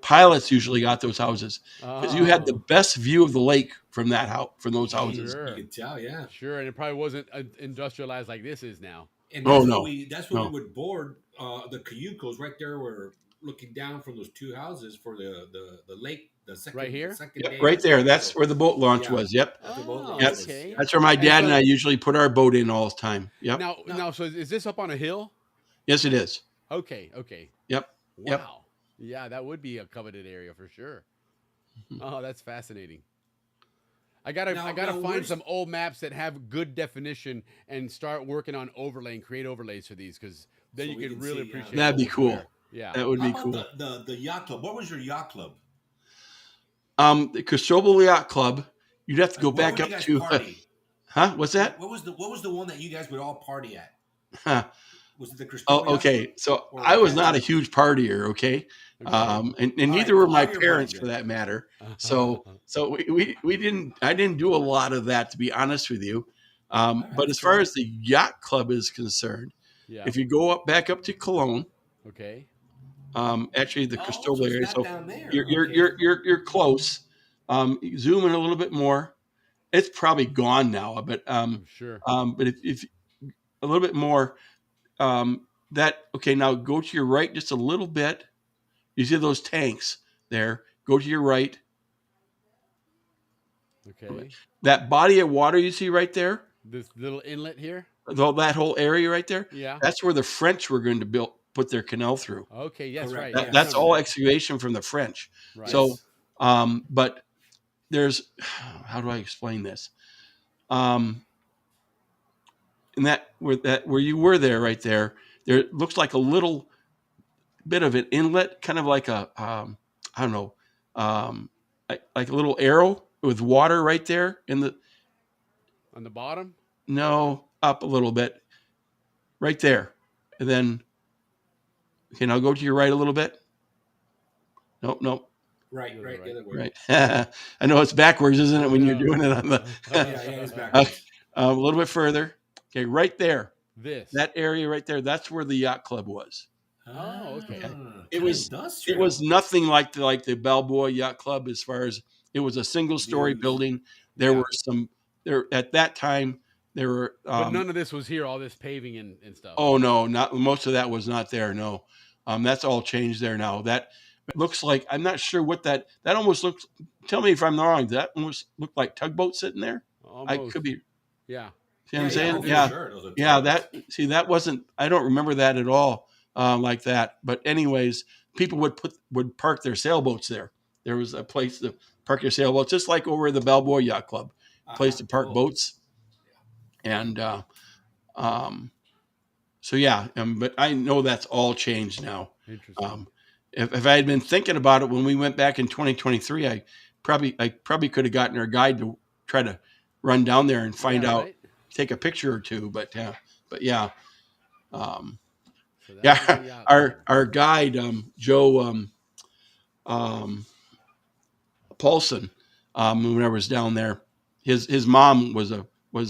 Pilots usually got those houses because you had the best view of the lake from those houses. Sure. You can tell, yeah. Sure, and it probably wasn't industrialized like this is now. And that's where we would board the cayucos right there. We're looking down from those 2 houses for the lake. The second, right here, yep, right there. That's where the boat launch was. Yep. Okay. That's where my dad and I usually put our boat in all the time. Yep. Now, so is this up on a hill? Yes, it is. Okay. Yep. Wow. Yep. Yeah, that would be a coveted area for sure. Oh, that's fascinating. I gotta find some old maps that have good definition and start working on create overlays for these, because then you can really appreciate. That'd be cool. Yeah, that would be cool. The yacht club. What was your yacht club? The Cristobal Yacht Club. You'd have to go back up to. What's that? What was the one that you guys would all party at? Was it the Cristobal? Oh, okay. So I was not a huge partier. Okay. And neither were my parents, for that matter. So we didn't. I didn't do a lot of that, to be honest with you. But as far as the yacht club is concerned, if you go back up to Cologne, okay. Actually, the Cristobal area. So you're close. Zoom in a little bit more. It's probably gone now, but sure. But if a little bit more, now go to your right just a little bit. You see those tanks there? Go to your right. Okay. That body of water you see right there. This little inlet here. That whole area right there. Yeah. That's where the French were going to put their canal through. Okay. Yes. Right. That's all excavation from the French. Right. So, but there's, how do I explain this? In where you were there, right there looks like a little bit of an inlet, kind of like a, I don't know, like a little arrow with water right there on the bottom. No, up a little bit, right there, and then. Okay, now go to your right a little bit. Nope. Right. The other way. Right. I know it's backwards, isn't it, when you're doing it on the Yeah, it's backwards. a little bit further. Okay, right there. This. That area right there, that's where the yacht club was. Oh, okay. It was nothing like the Balboa Yacht Club as far as it was a single story building. There were at that time there were but none of this was here, all this paving and stuff. Oh no, not most of that was not there, no. That's all changed there now. That looks like, I'm not sure what that almost looks, tell me if I'm wrong, that almost looked like tugboat sitting there? Almost. I could be. Yeah. See what I'm saying? Yeah. Yeah, that wasn't, I don't remember that at all like that. But anyways, people would park their sailboats there. There was a place to park your sailboats, just like over at the Balboa Yacht Club, place to park boats. And so yeah, but I know that's all changed now. Interesting. If I had been thinking about it when we went back in 2023, I probably could have gotten our guide to try to run down there and find out. Right? Take a picture or two, but yeah, our guide Joe Paulson, whenever I was down there, his mom was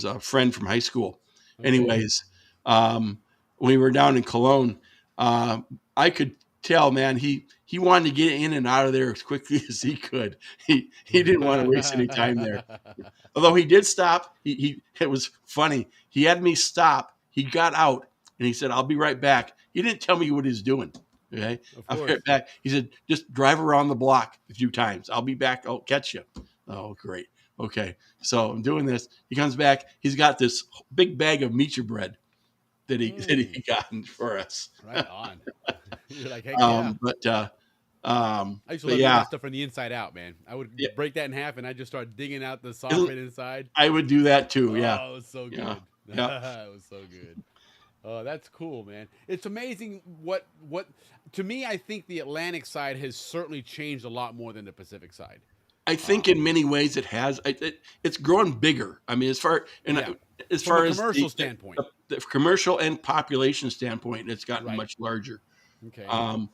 a friend from high school. Okay. Anyways, when we were down in Cologne, I could tell, man, he wanted to get in and out of there as quickly as he could. He didn't want to waste any time there. Although he did stop. It was funny. He had me stop. He got out and he said, "I'll be right back." He didn't tell me what he was doing. Okay. I'll be right back. He said, "Just drive around the block a few times. I'll be back. I'll catch you." Oh, great. Okay. So I'm doing this. He comes back. He's got this big bag of meat bread that he got for us. Right on. You're like, heck yeah. I used to love that stuff from the inside out, man. I would break that in half and I just start digging out the soft bit inside. I would do that too. Yeah. Oh, it was so good. Yeah. It was so good. Oh, that's cool, man. It's amazing what to me, I think the Atlantic side has certainly changed a lot more than the Pacific side. I think in many ways it has. It's grown bigger. I mean, as far as commercial standpoint, the commercial and population standpoint, it's gotten much larger. Okay. And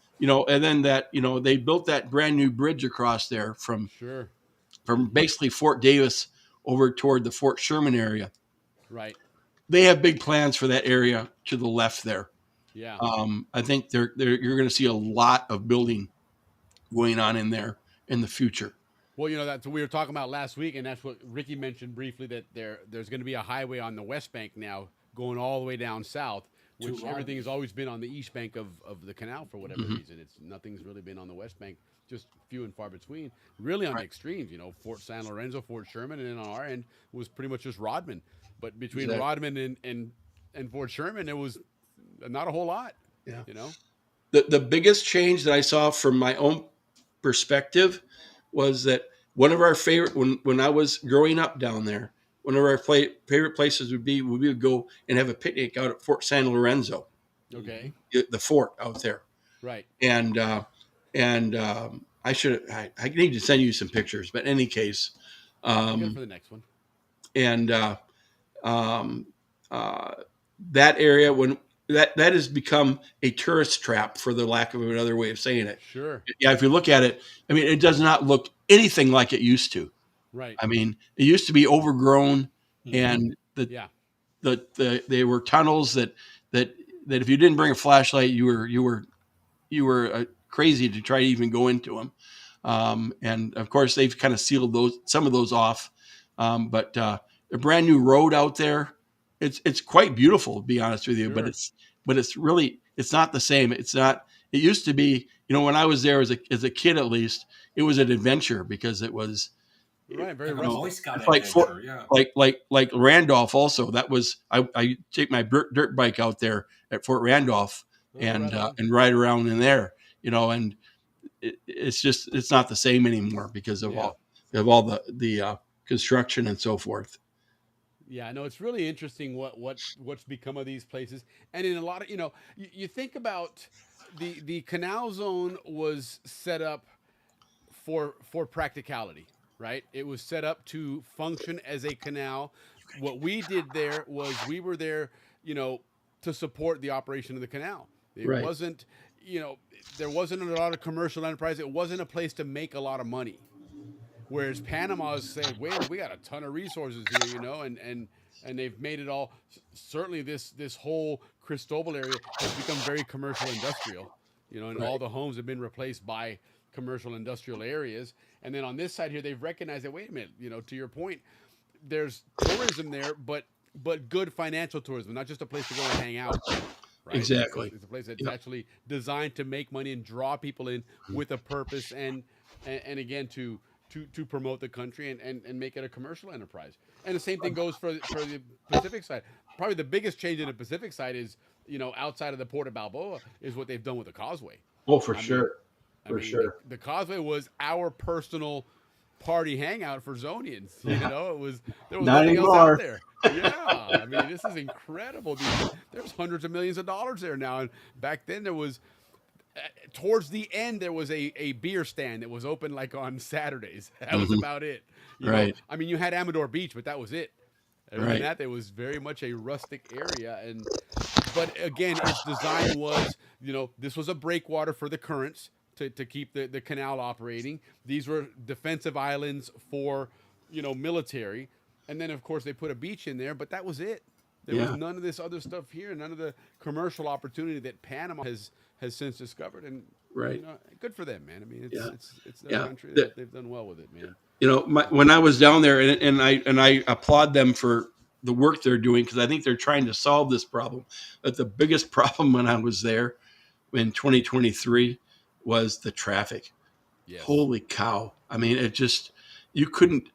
then they built that brand new bridge across there from basically Fort Davis over toward the Fort Sherman area. Right. They have big plans for that area to the left there. Yeah. I think you're going to see a lot of building going on in there in the future. Well, that's what we were talking about last week, and that's what Ricky mentioned briefly, that there's going to be a highway on the West Bank now going all the way down south, which everything has always been on the East Bank of the canal for whatever reason. Nothing's really been on the West Bank, just few and far between. Really on the extremes, Fort San Lorenzo, Fort Sherman, and then on our end was pretty much just Rodman. But between Rodman and Fort Sherman, there was not a whole lot. Yeah. The biggest change that I saw from my own perspective was that one of our favorite, when I was growing up down there, one of our favorite places we would go and have a picnic out at Fort San Lorenzo. Okay. The fort out there. Right. And I need to send you some pictures, but in any case, good for the next one. And that area, when that has become a tourist trap, for the lack of another way of saying it. Sure. Yeah. If you look at it, I mean, it does not look anything like it used to. Right. I mean, it used to be overgrown, and they were tunnels that if you didn't bring a flashlight, you were crazy to try to even go into them. And of course, they've kind of sealed some of those off. But a brand new road out there, it's quite beautiful, to be honest with you. Sure. But it's not the same. It used to be, when I was there as a kid, at least, it was an adventure, because it was. Right, very like Randolph. Also, that was I take my dirt bike out there at Fort Randolph and ride around in there, and it's not the same anymore because of all the construction and so forth. Yeah, no, it's really interesting what's become of these places, and in a lot of you think about the canal zone was set up for practicality. Right. It was set up to function as a canal. What we did there was we were there, to support the operation of the canal. It wasn't, you know, there wasn't a lot of commercial enterprise. It wasn't a place to make a lot of money. Whereas Panama has said, wait, we got a ton of resources here, you know, and they've made it all. Certainly, this whole Cristobal area has become very commercial industrial, you know, and all the homes have been replaced by commercial industrial areas. And then on this side here, they've recognized that, wait a minute, you know, to your point, there's tourism there, but good financial tourism, not just a place to go and hang out. Right? Exactly. It's a place that's actually designed to make money and draw people in with a purpose, and again to promote the country and make it a commercial enterprise. And the same thing goes for the Pacific side. Probably the biggest change in the Pacific side is, you know, outside of the port of Balboa, is what they've done with the causeway. Oh, for sure. The causeway was our personal party hangout for Zonians. You know, there was nothing else out there. Yeah, I mean, this is incredible. There's hundreds of millions of dollars there now, and back then there was. Towards the end, there was a beer stand that was open like on Saturdays. That was about it. You know? I mean, you had Amador Beach, but that was it. Other than that, there was very much a rustic area. But again, its design was, you know, this was a breakwater for the currents to keep the canal operating. These were defensive islands for, you know, military. And then, of course, they put a beach in there, but that was it. There was none of this other stuff here, none of the commercial opportunity that Panama has since discovered. And you know, good for them, man. I mean, it's their country. They've done well with it, man. You know, when I was down there, and I applaud them for the work they're doing, because I think they're trying to solve this problem. But the biggest problem when I was there in 2023 was the traffic. Yes. Holy cow! I mean, it just you couldn't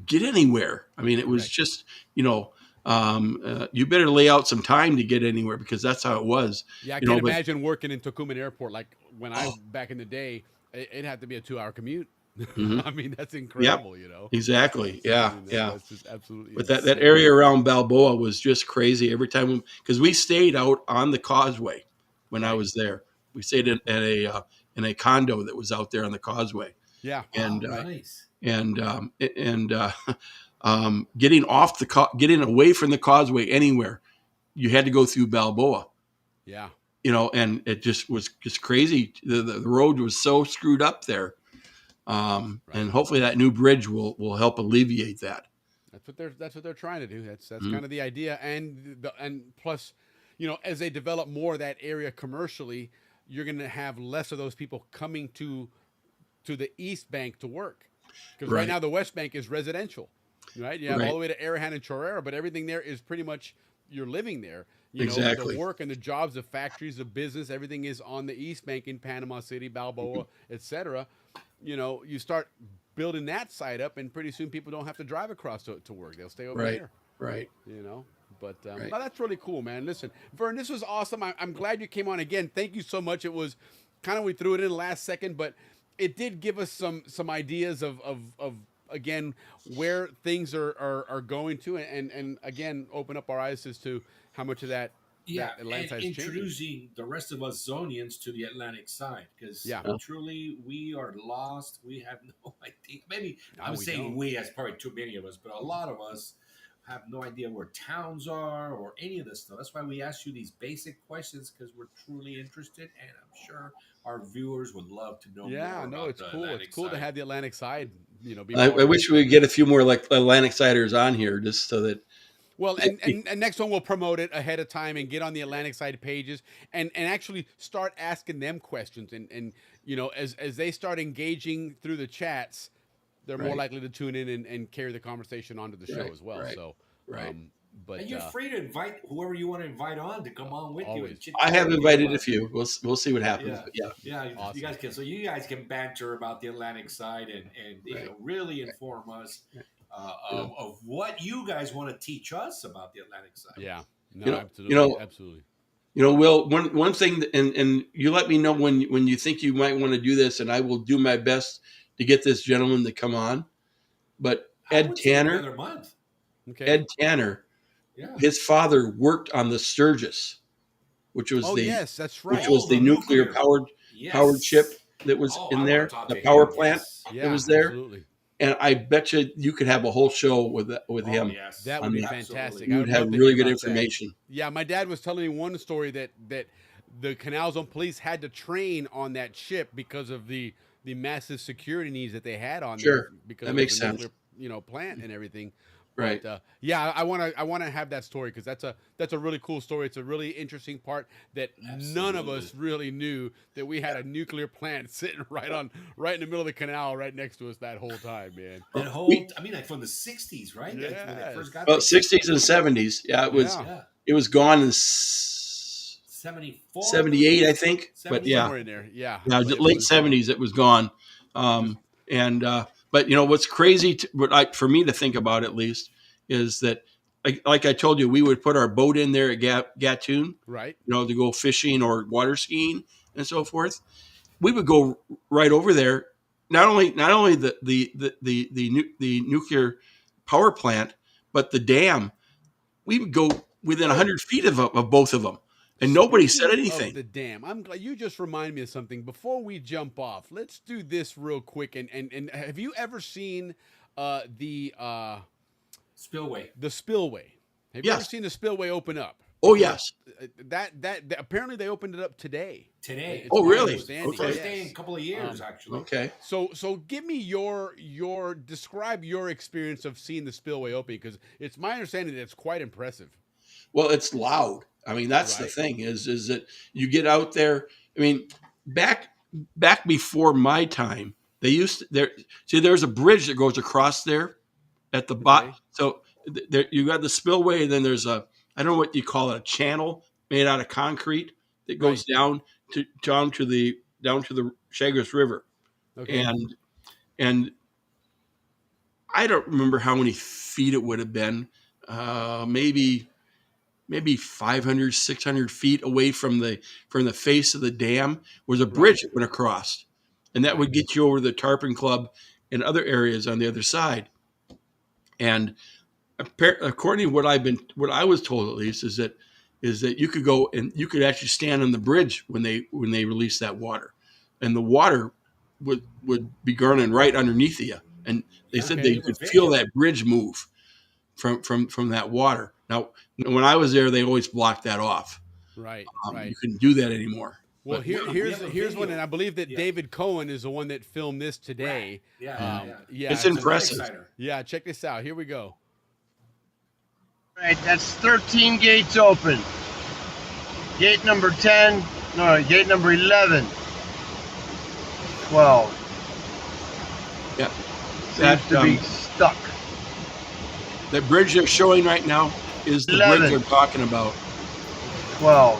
get anywhere. I mean, it was just, you know. You better lay out some time to get anywhere, because that's how it was. Yeah, I can't imagine working in Tocumen Airport. Like when I back in the day, it had to be a 2-hour commute. I mean, that's incredible, you know. Exactly. Yeah, that's just absolutely. But that area around Balboa was just crazy every time, because we stayed out on the causeway when I was there. We stayed in a condo that was out there on the causeway. Yeah, and nice. Getting away from the causeway anywhere, you had to go through Balboa. Yeah. You know, and it just was just crazy. The road was so screwed up there. And hopefully that new bridge will help alleviate that. That's what they're trying to do. That's kind of the idea. And plus, you know, as they develop more of that area commercially, you're going to have less of those people coming to the East Bank to work. Because right now the West Bank is residential. Right, you have all the way to Arahan and Chorrera, but everything there is pretty much you're living there. You know, the work and the jobs, the factories, the business, everything is on the East Bank in Panama City, Balboa, etc. You know, you start building that side up, and pretty soon people don't have to drive across to work; they'll stay over there. Right. You know, but well, that's really cool, man. Listen, Vern, this was awesome. I'm glad you came on again. Thank you so much. It was kind of, we threw it in the last second, but it did give us some ideas of again, where things are going to, and again, open up our eyes as to how much of that Atlantic side is changing. Introducing the rest of us Zonians to the Atlantic side, because truly we are lost. We have no idea. Maybe I'm saying we, as probably too many of us, but a lot of us have no idea where towns are or any of this stuff. That's why we ask you these basic questions, because we're truly interested, and I'm sure our viewers would love to know more about it's cool. Atlantic It's cool side. to have the Atlantic side, you know. I wish we would get a few more like Atlantic siders on here, just so that. Well, and next one we'll promote it ahead of time and get on the Atlantic side pages and actually start asking them questions, and you know, as they start engaging through the chats, they're more likely to tune in and carry the conversation onto the show as well. So, but and you're free to invite whoever you want to invite on to come on with you. And I have invited a few. We'll see what happens. Awesome. You guys can. So you guys can banter about the Atlantic side and you know, really inform us of what you guys want to teach us about the Atlantic side. Yeah. No, absolutely. You know, Will, one thing, and you let me know when you think you might want to do this, and I will do my best to get this gentleman to come on. But Ed Tanner, his father worked on the Sturgis, which was which was the nuclear powered ship that was in there, the power plant that was there. Absolutely. And I bet you could have a whole show with him. Yes. That would be fantastic. You would have really good information. That. Yeah, my dad was telling me one story that the Canal Zone police had to train on that ship because of the massive security needs that they had on there Sure. because That of makes the sense. nuclear, plant and everything. Right. But yeah, I want to have that story because that's a really cool story. It's a really interesting part that none of us really knew that we had a nuclear plant sitting right in the middle of the canal, right next to us that whole time, man. That whole, I mean, like from the 60s, right? Like when they first got Well, there. 60s and 70s. Yeah, it was gone in 74, 78, I think. But yeah, somewhere in there. Yeah. yeah, But late 70s, it was gone. But what's crazy, for me to think about at least, is that like I told you, we would put our boat in there at Gatun, right? To go fishing or water skiing and so forth. We would go right over there. Not only the nuclear power plant, but the dam. We would go within 100 feet of both of them, and nobody said anything. The dam. I'm glad you just remind me of something. Before we jump off, let's do this real quick. And have you ever seen the spillway? The spillway. Have you ever seen the spillway open up? Oh yes. That apparently they opened it up today. Today. Oh really? Okay. First day in a couple of years, actually. Okay. So give me describe your experience of seeing the spillway open, because it's my understanding that it's quite impressive. Well, it's loud. I mean, that's the thing is that you get out there. I mean, back before my time, they used to, there's a bridge that goes across there at the bottom. So there you got the spillway, and then there's I don't know what you call it, a channel made out of concrete that goes down to the Chagres River. Okay. And I don't remember how many feet it would have been. Maybe 500, 600 feet away from the face of the dam was a bridge that went across, and that would get you over the Tarpon Club and other areas on the other side. And according to what I was told, at least, is that you could go and you could actually stand on the bridge when they released that water, and the water would be gurning right underneath you. And they said that you could feel that bridge move from that water. Now, when I was there, they always blocked that off. Right. You couldn't do that anymore. Well, here's one, and I believe that David Cohen is the one that filmed this today. Yeah. It's impressive. Yeah, check this out. Here we go. Right, that's 13 gates open. Gate number 10, no, gate number 11, 12. Yeah. Seems to be stuck. That bridge they're showing right now is the 11. bridge they're talking about. 12.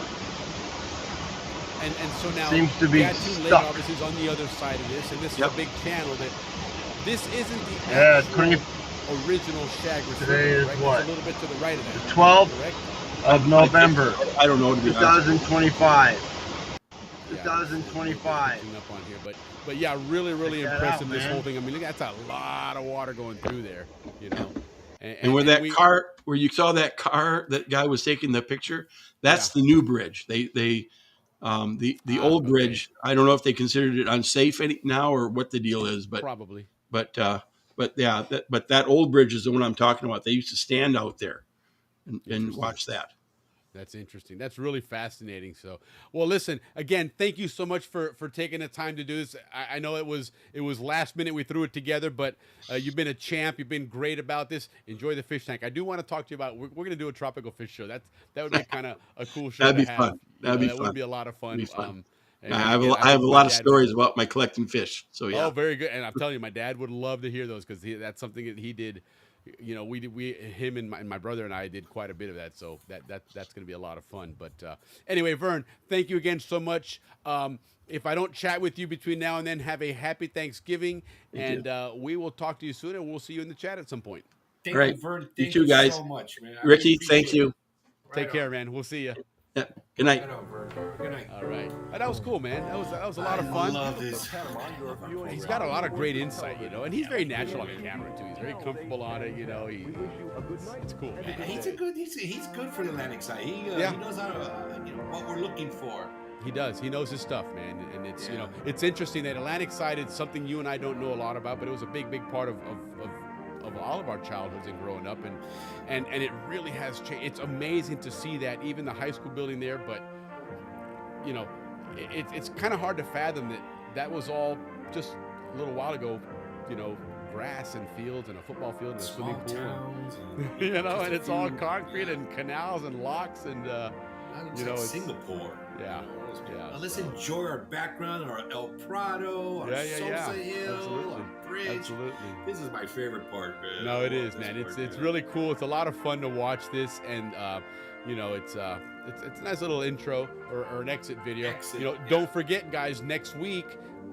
And so now seems to be Gatun Lake stuck. obviously is on the other side of this, and this is a big channel. That this isn't the original Chagres Today River, is right? what? It's a little bit to the right of that. The 12th of November. I don't know, to be honest. 2025. Yeah, 2025. Up on here, but yeah, really Check that impressive. out, This man. whole thing. I mean, look, that's a lot of water going through there. And where that car, where you saw that car, that guy was taking the picture, that's the new bridge. The old bridge, I don't know if they considered it unsafe now or what the deal is, but probably. But that old bridge is the one I'm talking about. They used to stand out there and watch that. That's interesting. That's really fascinating. So, well, listen, again, thank you so much for taking the time to do this. I know it was last minute we threw it together, but you've been a champ. You've been great about this. Enjoy the fish tank. I do want to talk to you about, we're going to do a tropical fish show. That would be kind of a cool show. That'd be to have. fun. That'd be fun. That would be a lot of fun. I have a lot of stories about my collecting fish. So yeah. Oh, very good. And I'm telling you, my dad would love to hear those because that's something that he did. Him and my brother and I did quite a bit of that. So that's going to be a lot of fun. But anyway, Vern, thank you again so much. If I don't chat with you between now and then, have a happy Thanksgiving. Thank and we will talk to you soon, and we'll see you in the chat at some point. Thank you, Vern. You too, guys. So much, man. Ricky, thank you. Take care, man. We'll see you. Yeah. Good night. Good night. All right. That was cool, man. That was a lot of fun. I love this. He's got a lot of great insight, and he's very natural on the camera too. He's very comfortable on it, It's cool. And he's good for the Atlantic side. He knows how to, what we're looking for. He does. He knows his stuff, man. And it's it's interesting that Atlantic side is something you and I don't know a lot about, but it was a big part of all of our childhoods and growing up, and it really has changed. It's amazing to see that, even the high school building there, but you know, it's kind of hard to fathom that that was all just a little while ago, you know, grass and fields and a football field and a Small swimming pool. towns, And, you know, and it's all few- concrete yeah. and canals and locks and, It's you know, like it's Singapore. yeah, You know, yeah, let's so- enjoy our background, our El Prado, our Yeah, Sosa Hill, absolutely, our bridge. absolutely. This is my favorite part, man. No, I it love is, this man. part, It's man. really cool. It's a lot of fun to watch this, and you know, it's a nice little intro or an exit video. Exit, you know, yeah. don't forget, guys. Next week,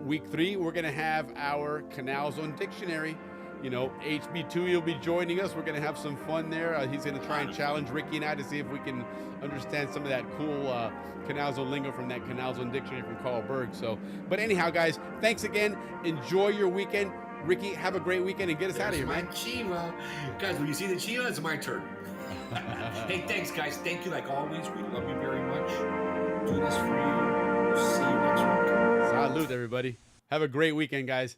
week 3, we're gonna have our Canal Zone dictionary. You know, HB2 will be joining us. We're gonna have some fun there. He's gonna try and challenge Ricky and I to see if we can understand some of that cool Canal Zone lingo from that Canal Zone dictionary from Carl Berg. So, but anyhow, guys, thanks again. Enjoy your weekend. Ricky, have a great weekend and get us out of here, There's man. my Chiva. Guys, when you see the Chiva, it's my turn. Hey, thanks, guys. Thank you like always. We love you very much. Do this for you. We'll see you next week. Salud, everybody. Have a great weekend, guys.